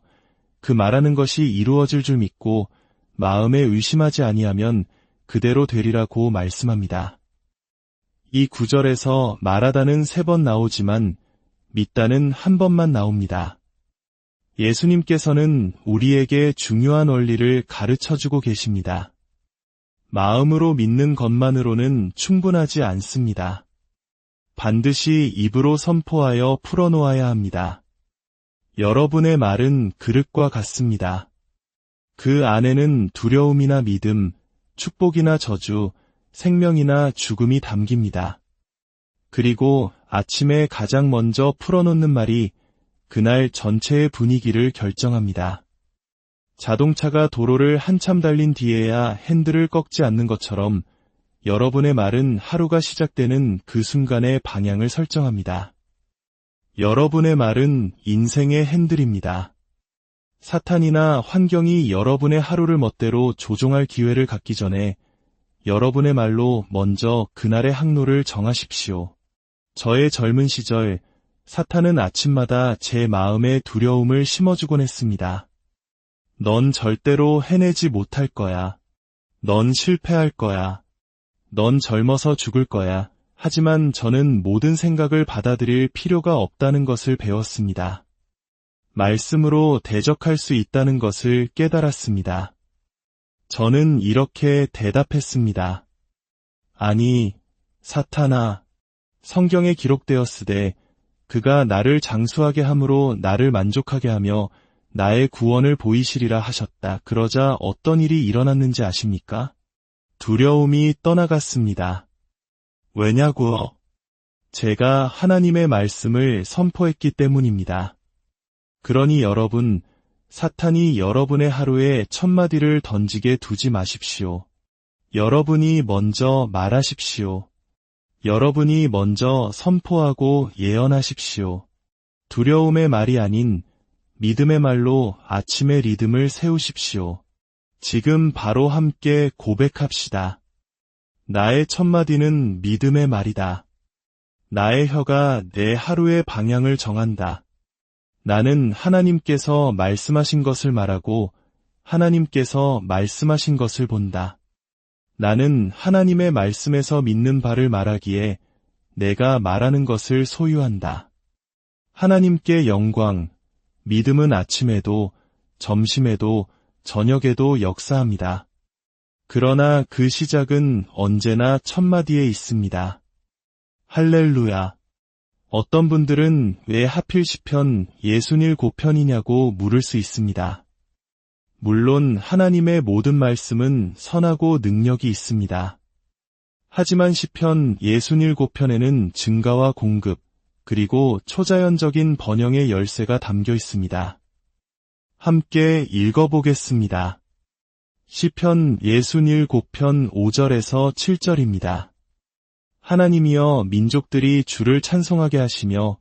그 말하는 것이 이루어질 줄 믿고 마음에 의심하지 아니하면 그대로 되리라고 말씀합니다. 이 구절에서 말하다는 3번 나오지만 믿다는 한 번만 나옵니다. 예수님께서는 우리에게 중요한 원리를 가르쳐주고 계십니다. 마음으로 믿는 것만으로는 충분하지 않습니다. 반드시 입으로 선포하여 풀어놓아야 합니다. 여러분의 말은 그릇과 같습니다. 그 안에는 두려움이나 믿음, 축복이나 저주, 생명이나 죽음이 담깁니다. 그리고 아침에 가장 먼저 풀어놓는 말이 그날 전체의 분위기를 결정합니다. 자동차가 도로를 한참 달린 뒤에야 핸들을 꺾지 않는 것처럼 여러분의 말은 하루가 시작되는 그 순간의 방향을 설정합니다. 여러분의 말은 인생의 핸들입니다. 사탄이나 환경이 여러분의 하루를 멋대로 조종할 기회를 갖기 전에 여러분의 말로 먼저 그날의 항로를 정하십시오. 저의 젊은 시절, 사탄은 아침마다 제 마음에 두려움을 심어주곤 했습니다. 넌 절대로 해내지 못할 거야. 넌 실패할 거야. 넌 젊어서 죽을 거야. 하지만 저는 모든 생각을 받아들일 필요가 없다는 것을 배웠습니다. 말씀으로 대적할 수 있다는 것을 깨달았습니다. 저는 이렇게 대답했습니다. 아니, 사탄아, 성경에 기록되었으되 그가 나를 장수하게 함으로 나를 만족하게 하며 나의 구원을 보이시리라 하셨다. 그러자 어떤 일이 일어났는지 아십니까? 두려움이 떠나갔습니다. 왜냐고요? 제가 하나님의 말씀을 선포했기 때문입니다. 그러니 여러분, 사탄이 여러분의 하루에 첫마디를 던지게 두지 마십시오. 여러분이 먼저 말하십시오. 여러분이 먼저 선포하고 예언하십시오. 두려움의 말이 아닌 믿음의 말로 아침의 리듬을 세우십시오. 지금 바로 함께 고백합시다. 나의 첫마디는 믿음의 말이다. 나의 혀가 내 하루의 방향을 정한다. 나는 하나님께서 말씀하신 것을 말하고 하나님께서 말씀하신 것을 본다. 나는 하나님의 말씀에서 믿는 바를 말하기에 내가 말하는 것을 소유한다. 하나님께 영광, 믿음은 아침에도, 점심에도, 저녁에도 역사합니다. 그러나 그 시작은 언제나 첫마디에 있습니다. 할렐루야. 어떤 분들은 왜 하필 시편 69편이냐고 물을 수 있습니다. 물론 하나님의 모든 말씀은 선하고 능력이 있습니다. 하지만 시편 67편에는 증가와 공급, 그리고 초자연적인 번영의 열쇠가 담겨 있습니다. 함께 읽어보겠습니다. 시편 67편 5절에서 7절입니다. 하나님이여 민족들이 주를 찬송하게 하시며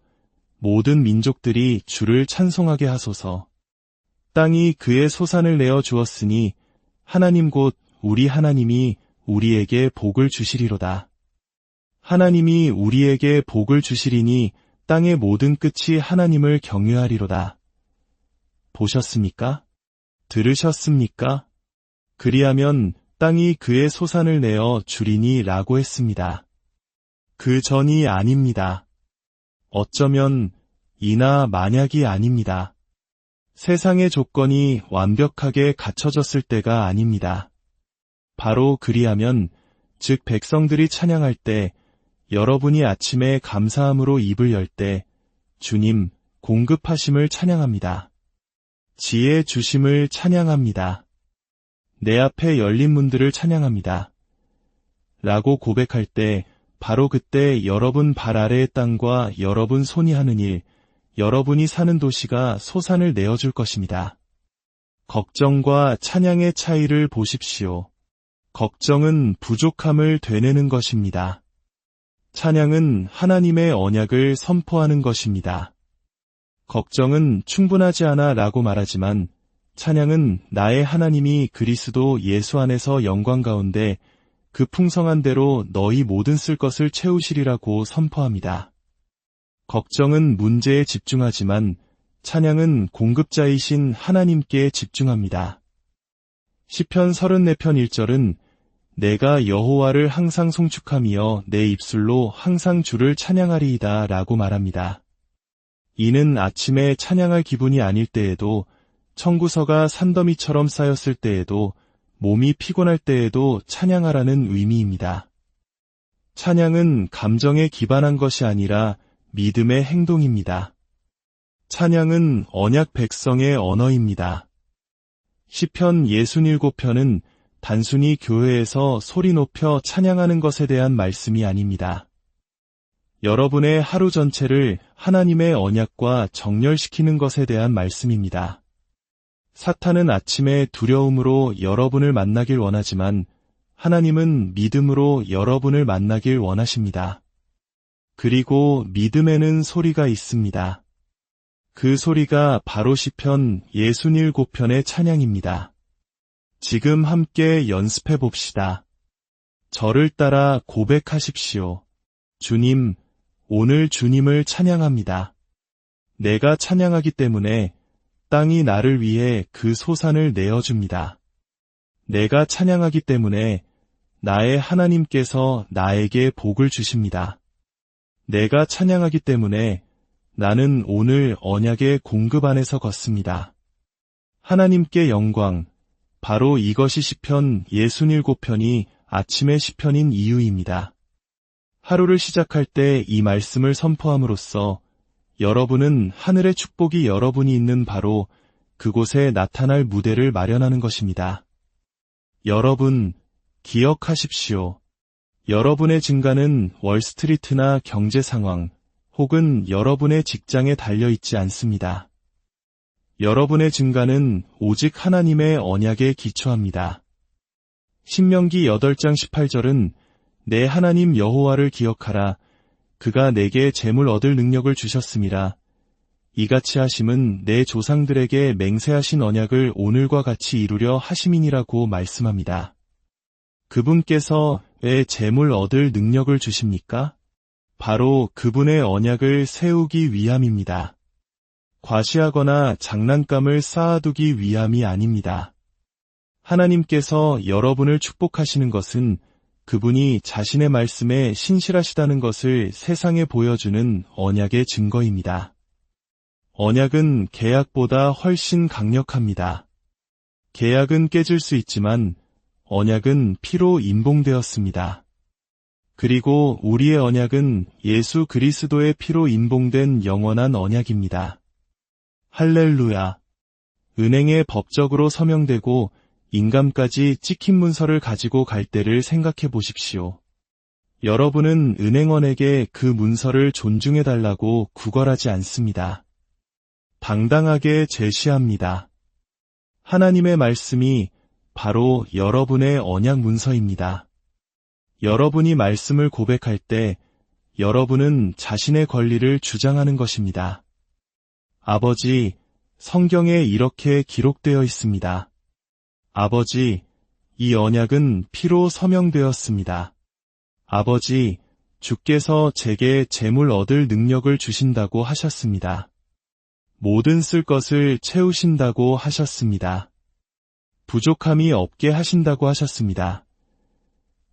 모든 민족들이 주를 찬송하게 하소서. 땅이 그의 소산을 내어 주었으니 하나님 곧 우리 하나님이 우리에게 복을 주시리로다. 하나님이 우리에게 복을 주시리니 땅의 모든 끝이 하나님을 경외하리로다. 보셨습니까? 들으셨습니까? 그리하면 땅이 그의 소산을 내어 주리니 라고 했습니다. 그 전이 아닙니다. 어쩌면 이나 만약이 아닙니다. 세상의 조건이 완벽하게 갖춰졌을 때가 아닙니다. 바로 그리하면 즉 백성들이 찬양할 때 여러분이 아침에 감사함으로 입을 열 때 주님 공급하심을 찬양합니다. 지혜 주심을 찬양합니다. 내 앞에 열린 문들을 찬양합니다. 라고 고백할 때 바로 그때 여러분 발 아래의 땅과 여러분 손이 하는 일, 여러분이 사는 도시가 소산을 내어줄 것입니다. 걱정과 찬양의 차이를 보십시오. 걱정은 부족함을 되뇌는 것입니다. 찬양은 하나님의 언약을 선포하는 것입니다. 걱정은 충분하지 않아 라고 말하지만 찬양은 나의 하나님이 그리스도 예수 안에서 영광 가운데 그 풍성한 대로 너희 모든 쓸 것을 채우시리라고 선포합니다. 걱정은 문제에 집중하지만 찬양은 공급자이신 하나님께 집중합니다. 시편 34편 1절은 내가 여호와를 항상 송축하며 내 입술로 항상 주를 찬양하리이다 라고 말합니다. 이는 아침에 찬양할 기분이 아닐 때에도 청구서가 산더미처럼 쌓였을 때에도 몸이 피곤할 때에도 찬양하라는 의미입니다. 찬양은 감정에 기반한 것이 아니라 믿음의 행동입니다. 찬양은 언약 백성의 언어입니다. 시편 67편은 단순히 교회에서 소리 높여 찬양하는 것에 대한 말씀이 아닙니다. 여러분의 하루 전체를 하나님의 언약과 정렬시키는 것에 대한 말씀입니다. 사탄은 아침에 두려움으로 여러분을 만나길 원하지만 하나님은 믿음으로 여러분을 만나길 원하십니다. 그리고 믿음에는 소리가 있습니다. 그 소리가 바로 시편 67편의 찬양입니다. 지금 함께 연습해 봅시다. 저를 따라 고백하십시오. 주님, 오늘 주님을 찬양합니다. 내가 찬양하기 때문에 땅이 나를 위해 그 소산을 내어줍니다. 내가 찬양하기 때문에 나의 하나님께서 나에게 복을 주십니다. 내가 찬양하기 때문에 나는 오늘 언약의 공급 안에서 걷습니다. 하나님께 영광, 바로 이것이 시편 67편이 아침의 시편인 이유입니다. 하루를 시작할 때 이 말씀을 선포함으로써 여러분은 하늘의 축복이 여러분이 있는 바로 그곳에 나타날 무대를 마련하는 것입니다. 여러분, 기억하십시오. 여러분의 증가는 월스트리트나 경제 상황 혹은 여러분의 직장에 달려있지 않습니다. 여러분의 증가는 오직 하나님의 언약에 기초합니다. 신명기 8장 18절은 내 하나님 여호와를 기억하라. 그가 내게 재물 얻을 능력을 주셨음이라. 이같이 하심은 내 조상들에게 맹세하신 언약을 오늘과 같이 이루려 하심이니라고 말씀합니다. 그분께서 왜 재물 얻을 능력을 주십니까? 바로 그분의 언약을 세우기 위함입니다. 과시하거나 장난감을 쌓아두기 위함이 아닙니다. 하나님께서 여러분을 축복하시는 것은 그분이 자신의 말씀에 신실하시다는 것을 세상에 보여주는 언약의 증거입니다. 언약은 계약보다 훨씬 강력합니다. 계약은 깨질 수 있지만 언약은 피로 인봉되었습니다. 그리고 우리의 언약은 예수 그리스도의 피로 인봉된 영원한 언약입니다. 할렐루야. 은행에 법적으로 서명되고 인감까지 찍힌 문서를 가지고 갈 때를 생각해 보십시오. 여러분은 은행원에게 그 문서를 존중해달라고 구걸하지 않습니다. 당당하게 제시합니다. 하나님의 말씀이 바로 여러분의 언약 문서입니다. 여러분이 말씀을 고백할 때 여러분은 자신의 권리를 주장하는 것입니다. 아버지, 성경에 이렇게 기록되어 있습니다. 아버지, 이 언약은 피로 서명되었습니다. 아버지, 주께서 제게 재물 얻을 능력을 주신다고 하셨습니다. 모든 쓸 것을 채우신다고 하셨습니다. 부족함이 없게 하신다고 하셨습니다.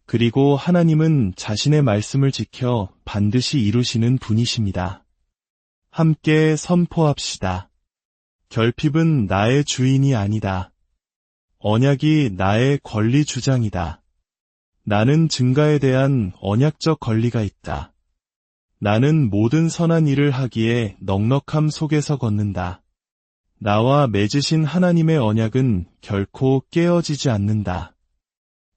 그리고 하나님은 자신의 말씀을 지켜 반드시 이루시는 분이십니다. 함께 선포합시다. 결핍은 나의 주인이 아니다. 언약이 나의 권리 주장이다. 나는 증가에 대한 언약적 권리가 있다. 나는 모든 선한 일을 하기에 넉넉함 속에서 걷는다. 나와 맺으신 하나님의 언약은 결코 깨어지지 않는다.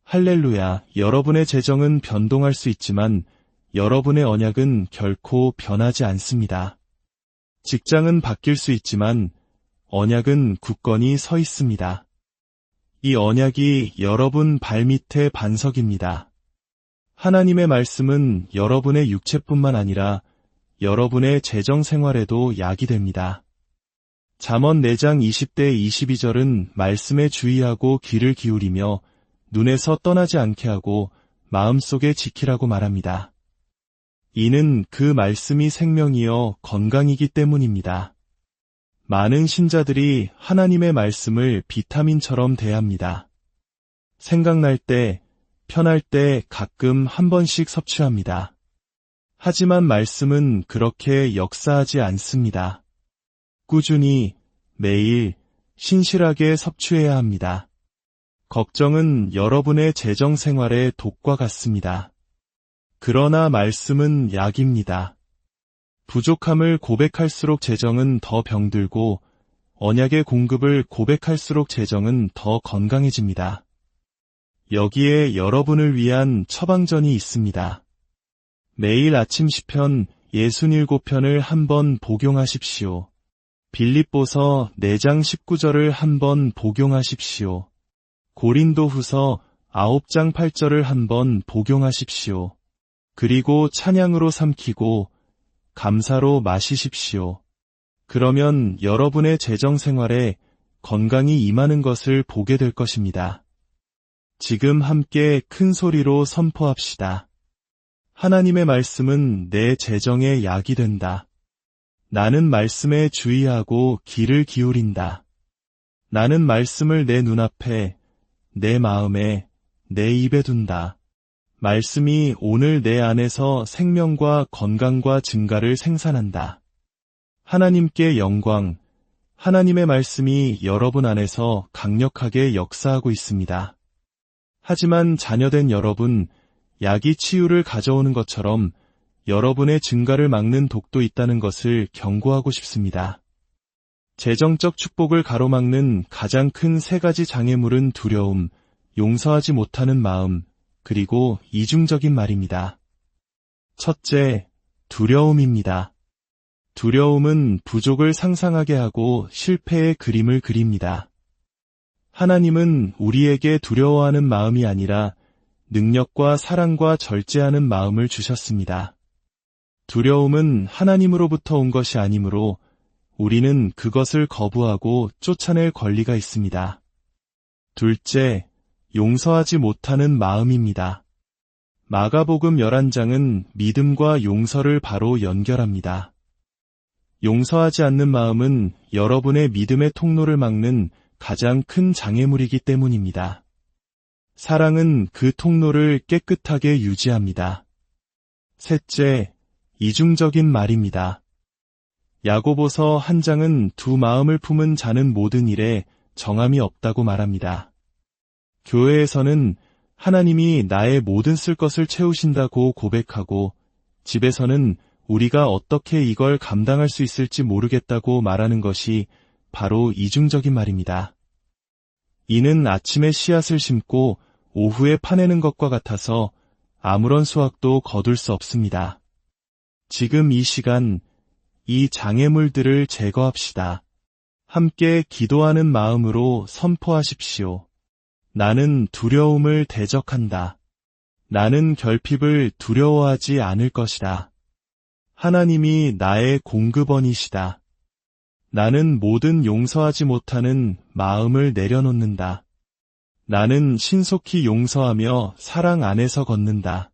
할렐루야, 여러분의 재정은 변동할 수 있지만 여러분의 언약은 결코 변하지 않습니다. 직장은 바뀔 수 있지만 언약은 굳건히 서 있습니다. 이 언약이 여러분 발밑의 반석입니다. 하나님의 말씀은 여러분의 육체뿐만 아니라 여러분의 재정 생활에도 약이 됩니다. 잠언 4장 20대 22절은 말씀에 주의하고 귀를 기울이며 눈에서 떠나지 않게 하고 마음속에 지키라고 말합니다. 이는 그 말씀이 생명이요 건강이기 때문입니다. 많은 신자들이 하나님의 말씀을 비타민처럼 대합니다. 생각날 때, 편할 때 가끔 한 번씩 섭취합니다. 하지만 말씀은 그렇게 역사하지 않습니다. 꾸준히, 매일, 신실하게 섭취해야 합니다. 걱정은 여러분의 재정 생활의 독과 같습니다. 그러나 말씀은 약입니다. 부족함을 고백할수록 재정은 더 병들고 언약의 공급을 고백할수록 재정은 더 건강해집니다. 여기에 여러분을 위한 처방전이 있습니다. 매일 아침 시편 67편을 한번 복용하십시오. 빌립보서 4장 19절을 한번 복용하십시오. 고린도후서 9장 8절을 한번 복용하십시오. 그리고 찬양으로 삼키고 감사로 마시십시오. 그러면 여러분의 재정 생활에 건강이 임하는 것을 보게 될 것입니다. 지금 함께 큰 소리로 선포합시다. 하나님의 말씀은 내 재정의 약이 된다. 나는 말씀에 주의하고 귀를 기울인다. 나는 말씀을 내 눈앞에, 내 마음에, 내 입에 둔다. 말씀이 오늘 내 안에서 생명과 건강과 증가를 생산한다. 하나님께 영광, 하나님의 말씀이 여러분 안에서 강력하게 역사하고 있습니다. 하지만 자녀된 여러분, 약이 치유를 가져오는 것처럼 여러분의 증가를 막는 독도 있다는 것을 경고하고 싶습니다. 재정적 축복을 가로막는 가장 큰 3가지 장애물은 두려움, 용서하지 못하는 마음, 그리고 이중적인 말입니다. 첫째, 두려움입니다. 두려움은 부족을 상상하게 하고 실패의 그림을 그립니다. 하나님은 우리에게 두려워하는 마음이 아니라 능력과 사랑과 절제하는 마음을 주셨습니다. 두려움은 하나님으로부터 온 것이 아니므로 우리는 그것을 거부하고 쫓아낼 권리가 있습니다. 둘째, 용서하지 못하는 마음입니다. 마가복음 11장은 믿음과 용서를 바로 연결합니다. 용서하지 않는 마음은 여러분의 믿음의 통로를 막는 가장 큰 장애물이기 때문입니다. 사랑은 그 통로를 깨끗하게 유지합니다. 셋째, 이중적인 말입니다. 야고보서 1장은 두 마음을 품은 자는 모든 일에 정함이 없다고 말합니다. 교회에서는 하나님이 나의 모든 쓸 것을 채우신다고 고백하고 집에서는 우리가 어떻게 이걸 감당할 수 있을지 모르겠다고 말하는 것이 바로 이중적인 말입니다. 이는 아침에 씨앗을 심고 오후에 파내는 것과 같아서 아무런 수확도 거둘 수 없습니다. 지금 이 시간, 이 장애물들을 제거합시다. 함께 기도하는 마음으로 선포하십시오. 나는 두려움을 대적한다. 나는 결핍을 두려워하지 않을 것이다. 하나님이 나의 공급원이시다. 나는 모든 용서하지 못하는 마음을 내려놓는다. 나는 신속히 용서하며 사랑 안에서 걷는다.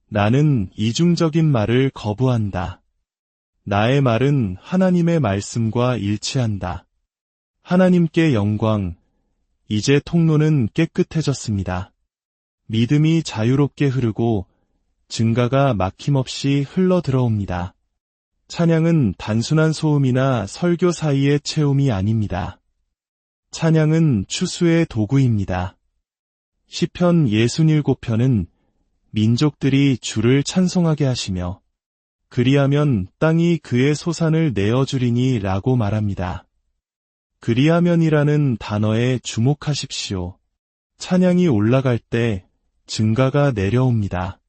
나는 이중적인 말을 거부한다. 나의 말은 하나님의 말씀과 일치한다. 하나님께 영광. 이제 통로는 깨끗해졌습니다. 믿음이 자유롭게 흐르고 증가가 막힘없이 흘러 들어옵니다. 찬양은 단순한 소음이나 설교 사이의 채움이 아닙니다. 찬양은 추수의 도구입니다. 시편 67편은 민족들이 주를 찬송하게 하시며 그리하면 땅이 그의 소산을 내어주리니 라고 말합니다. 그리하면이라는 단어에 주목하십시오. 찬양이 올라갈 때 증가가 내려옵니다.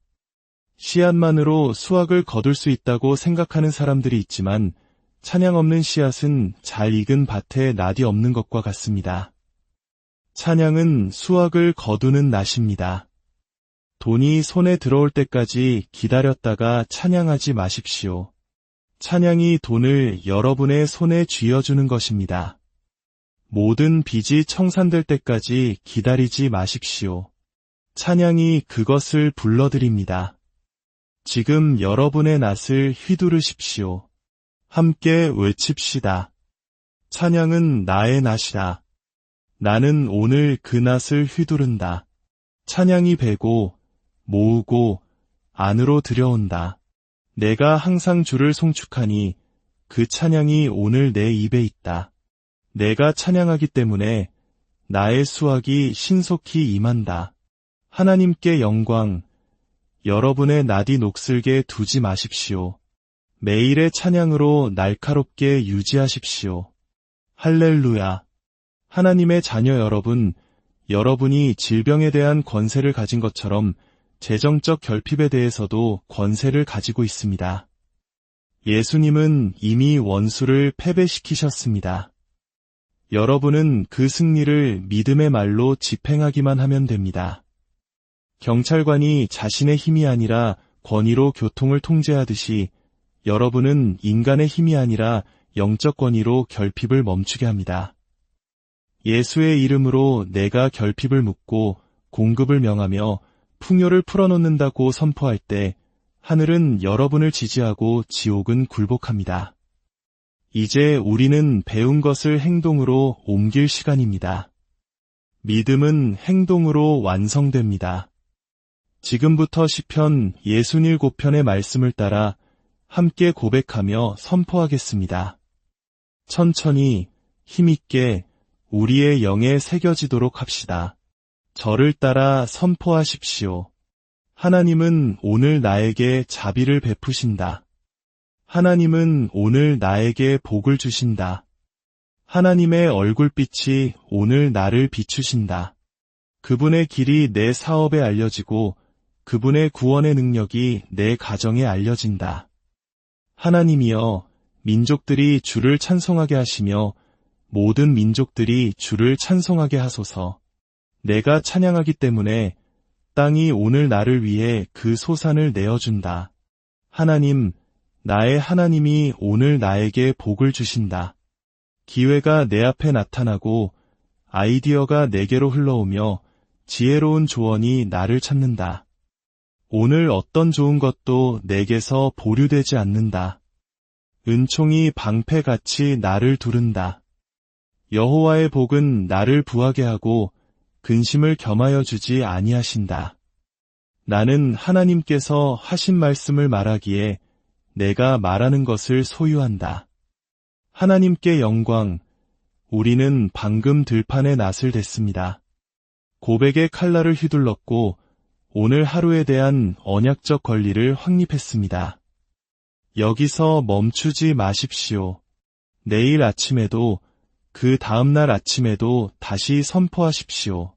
씨앗만으로 수확을 거둘 수 있다고 생각하는 사람들이 있지만 찬양 없는 씨앗은 잘 익은 밭에 낫이 없는 것과 같습니다. 찬양은 수확을 거두는 낫입니다. 돈이 손에 들어올 때까지 기다렸다가 찬양하지 마십시오. 찬양이 돈을 여러분의 손에 쥐어주는 것입니다. 모든 빚이 청산될 때까지 기다리지 마십시오. 찬양이 그것을 불러드립니다. 지금 여러분의 낫을 휘두르십시오. 함께 외칩시다. 찬양은 나의 낫이다. 나는 오늘 그 낫을 휘두른다. 찬양이 배고 모으고 안으로 들여온다. 내가 항상 주를 송축하니 그 찬양이 오늘 내 입에 있다. 내가 찬양하기 때문에 나의 수확이 신속히 임한다. 하나님께 영광. 여러분의 낫이 녹슬게 두지 마십시오. 매일의 찬양으로 날카롭게 유지하십시오. 할렐루야. 하나님의 자녀 여러분, 여러분이 질병에 대한 권세를 가진 것처럼 재정적 결핍에 대해서도 권세를 가지고 있습니다. 예수님은 이미 원수를 패배시키셨습니다. 여러분은 그 승리를 믿음의 말로 집행하기만 하면 됩니다. 경찰관이 자신의 힘이 아니라 권위로 교통을 통제하듯이 여러분은 인간의 힘이 아니라 영적 권위로 결핍을 멈추게 합니다. 예수의 이름으로 내가 결핍을 묻고 공급을 명하며 풍요를 풀어놓는다고 선포할 때 하늘은 여러분을 지지하고 지옥은 굴복합니다. 이제 우리는 배운 것을 행동으로 옮길 시간입니다. 믿음은 행동으로 완성됩니다. 지금부터 시편 67편의 말씀을 따라 함께 고백하며 선포하겠습니다. 천천히 힘있게 우리의 영에 새겨지도록 합시다. 저를 따라 선포하십시오. 하나님은 오늘 나에게 자비를 베푸신다. 하나님은 오늘 나에게 복을 주신다. 하나님의 얼굴빛이 오늘 나를 비추신다. 그분의 길이 내 사업에 알려지고 그분의 구원의 능력이 내 가정에 알려진다. 하나님이여, 민족들이 주를 찬송하게 하시며 모든 민족들이 주를 찬송하게 하소서. 내가 찬양하기 때문에 땅이 오늘 나를 위해 그 소산을 내어준다. 하나님, 나의 하나님이 오늘 나에게 복을 주신다. 기회가 내 앞에 나타나고 아이디어가 내게로 흘러오며 지혜로운 조언이 나를 찾는다. 오늘 어떤 좋은 것도 내게서 보류되지 않는다. 은총이 방패같이 나를 두른다. 여호와의 복은 나를 부하게 하고 근심을 겸하여 주지 아니하신다. 나는 하나님께서 하신 말씀을 말하기에 내가 말하는 것을 소유한다. 하나님께 영광. 우리는 방금 들판에 낫을 댔습니다. 고백의 칼날을 휘둘렀고 오늘 하루에 대한 언약적 권리를 확립했습니다. 여기서 멈추지 마십시오. 내일 아침에도 그 다음날 아침에도 다시 선포하십시오.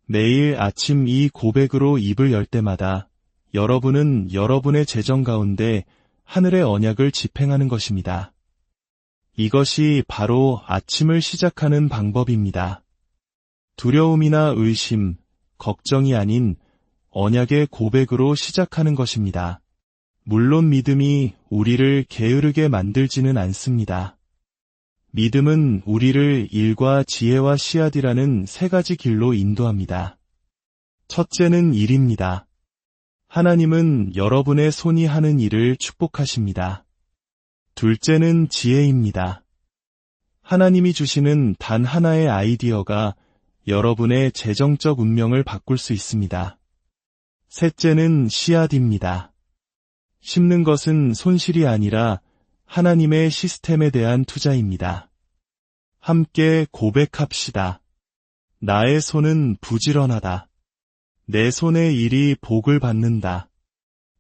매일 아침 이 고백으로 입을 열 때마다 여러분은 여러분의 재정 가운데 하늘의 언약을 집행하는 것입니다. 이것이 바로 아침을 시작하는 방법입니다. 두려움이나 의심, 걱정이 아닌 언약의 고백으로 시작하는 것입니다. 물론 믿음이 우리를 게으르게 만들지는 않습니다. 믿음은 우리를 일과 지혜와 씨앗이라는 세 가지 길로 인도합니다. 첫째는 일입니다. 하나님은 여러분의 손이 하는 일을 축복하십니다. 둘째는 지혜입니다. 하나님이 주시는 단 하나의 아이디어가 여러분의 재정적 운명을 바꿀 수 있습니다. 셋째는 씨앗입니다. 심는 것은 손실이 아니라 하나님의 시스템에 대한 투자입니다. 함께 고백합시다. 나의 손은 부지런하다. 내 손의 일이 복을 받는다.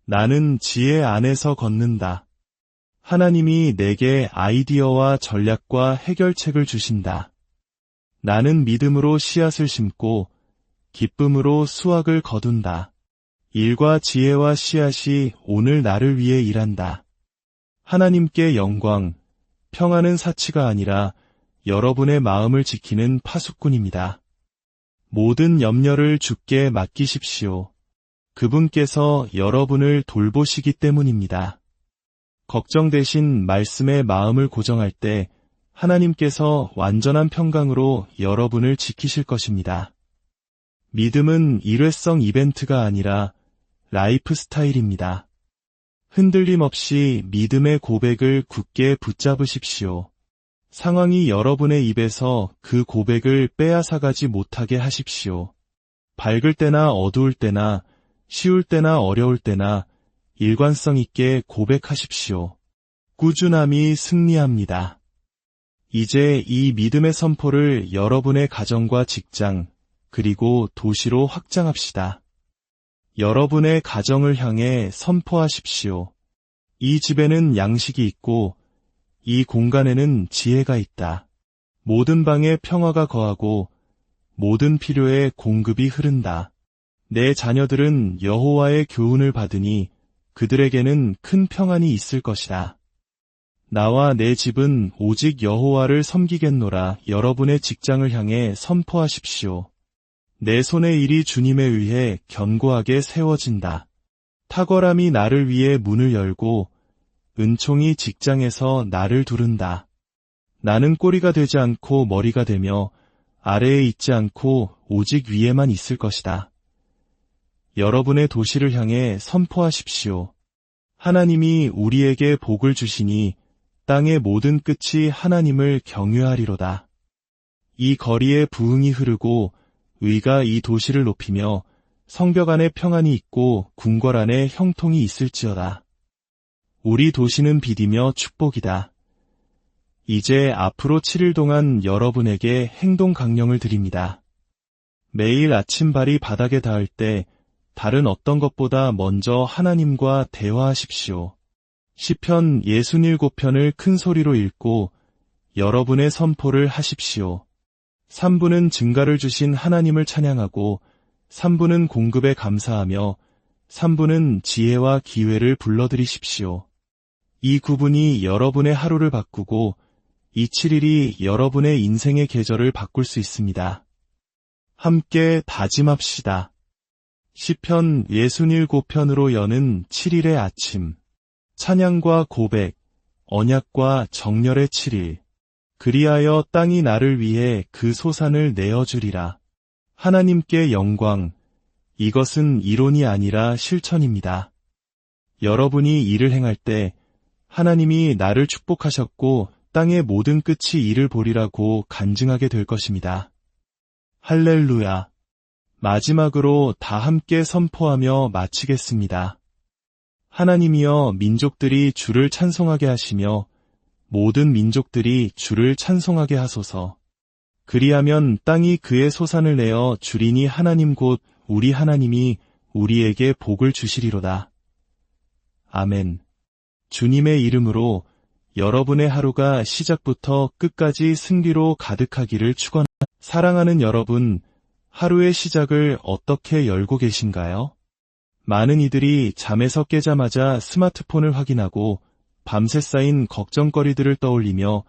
나는 지혜 안에서 걷는다. 하나님이 내게 아이디어와 전략과 해결책을 주신다. 나는 믿음으로 씨앗을 심고 기쁨으로 수확을 거둔다. 일과 지혜와 씨앗이 오늘 나를 위해 일한다. 하나님께 영광, 평안은 사치가 아니라 여러분의 마음을 지키는 파수꾼입니다. 모든 염려를 주께 맡기십시오. 그분께서 여러분을 돌보시기 때문입니다. 걱정 대신 말씀에 마음을 고정할 때 하나님께서 완전한 평강으로 여러분을 지키실 것입니다. 믿음은 일회성 이벤트가 아니라 라이프 스타일입니다. 흔들림 없이 믿음의 고백을 굳게 붙잡으십시오. 상황이 여러분의 입에서 그 고백을 빼앗아가지 못하게 하십시오. 밝을 때나 어두울 때나 쉬울 때나 어려울 때나 일관성 있게 고백하십시오. 꾸준함이 승리합니다. 이제 이 믿음의 선포를 여러분의 가정과 직장, 그리고 도시로 확장합시다. 여러분의 가정을 향해 선포하십시오. 이 집에는 양식이 있고 이 공간에는 지혜가 있다. 모든 방에 평화가 거하고 모든 필요에 공급이 흐른다. 내 자녀들은 여호와의 교훈을 받으니 그들에게는 큰 평안이 있을 것이다. 나와 내 집은 오직 여호와를 섬기겠노라. 여러분의 직장을 향해 선포하십시오. 내 손의 일이 주님에 의해 견고하게 세워진다. 탁월함이 나를 위해 문을 열고 은총이 직장에서 나를 두른다. 나는 꼬리가 되지 않고 머리가 되며 아래에 있지 않고 오직 위에만 있을 것이다. 여러분의 도시를 향해 선포하십시오. 하나님이 우리에게 복을 주시니 땅의 모든 끝이 하나님을 경외하리로다. 이 거리에 부흥이 흐르고 의가 이 도시를 높이며 성벽 안에 평안이 있고 궁궐 안에 형통이 있을지어다. 우리 도시는 빛이며 축복이다. 이제 앞으로 7일 동안 여러분에게 행동 강령을 드립니다. 매일 아침발이 바닥에 닿을 때 다른 어떤 것보다 먼저 하나님과 대화하십시오. 시편 67편을 큰 소리로 읽고 여러분의 선포를 하십시오. 3분은 증가를 주신 하나님을 찬양하고 3분은 공급에 감사하며 3분은 지혜와 기회를 불러들이십시오. 이 9분이 여러분의 하루를 바꾸고 이 7일이 여러분의 인생의 계절을 바꿀 수 있습니다. 함께 다짐합시다. 시편 67편으로 여는 7일의 아침. 찬양과 고백, 언약과 정열의 7일. 그리하여 땅이 나를 위해 그 소산을 내어주리라. 하나님께 영광. 이것은 이론이 아니라 실천입니다. 여러분이 일을 행할 때 하나님이 나를 축복하셨고 땅의 모든 끝이 이를 보리라고 간증하게 될 것입니다. 할렐루야. 마지막으로 다 함께 선포하며 마치겠습니다. 하나님이여, 민족들이 주를 찬송하게 하시며 모든 민족들이 주를 찬송하게 하소서. 그리하면 땅이 그의 소산을 내어 주리니 하나님 곧 우리 하나님이 우리에게 복을 주시리로다. 아멘. 주님의 이름으로 여러분의 하루가 시작부터 끝까지 승리로 가득하기를 축원합니다. 사랑하는 여러분, 하루의 시작을 어떻게 열고 계신가요? 많은 이들이 잠에서 깨자마자 스마트폰을 확인하고 밤새 쌓인 걱정거리들을 떠올리며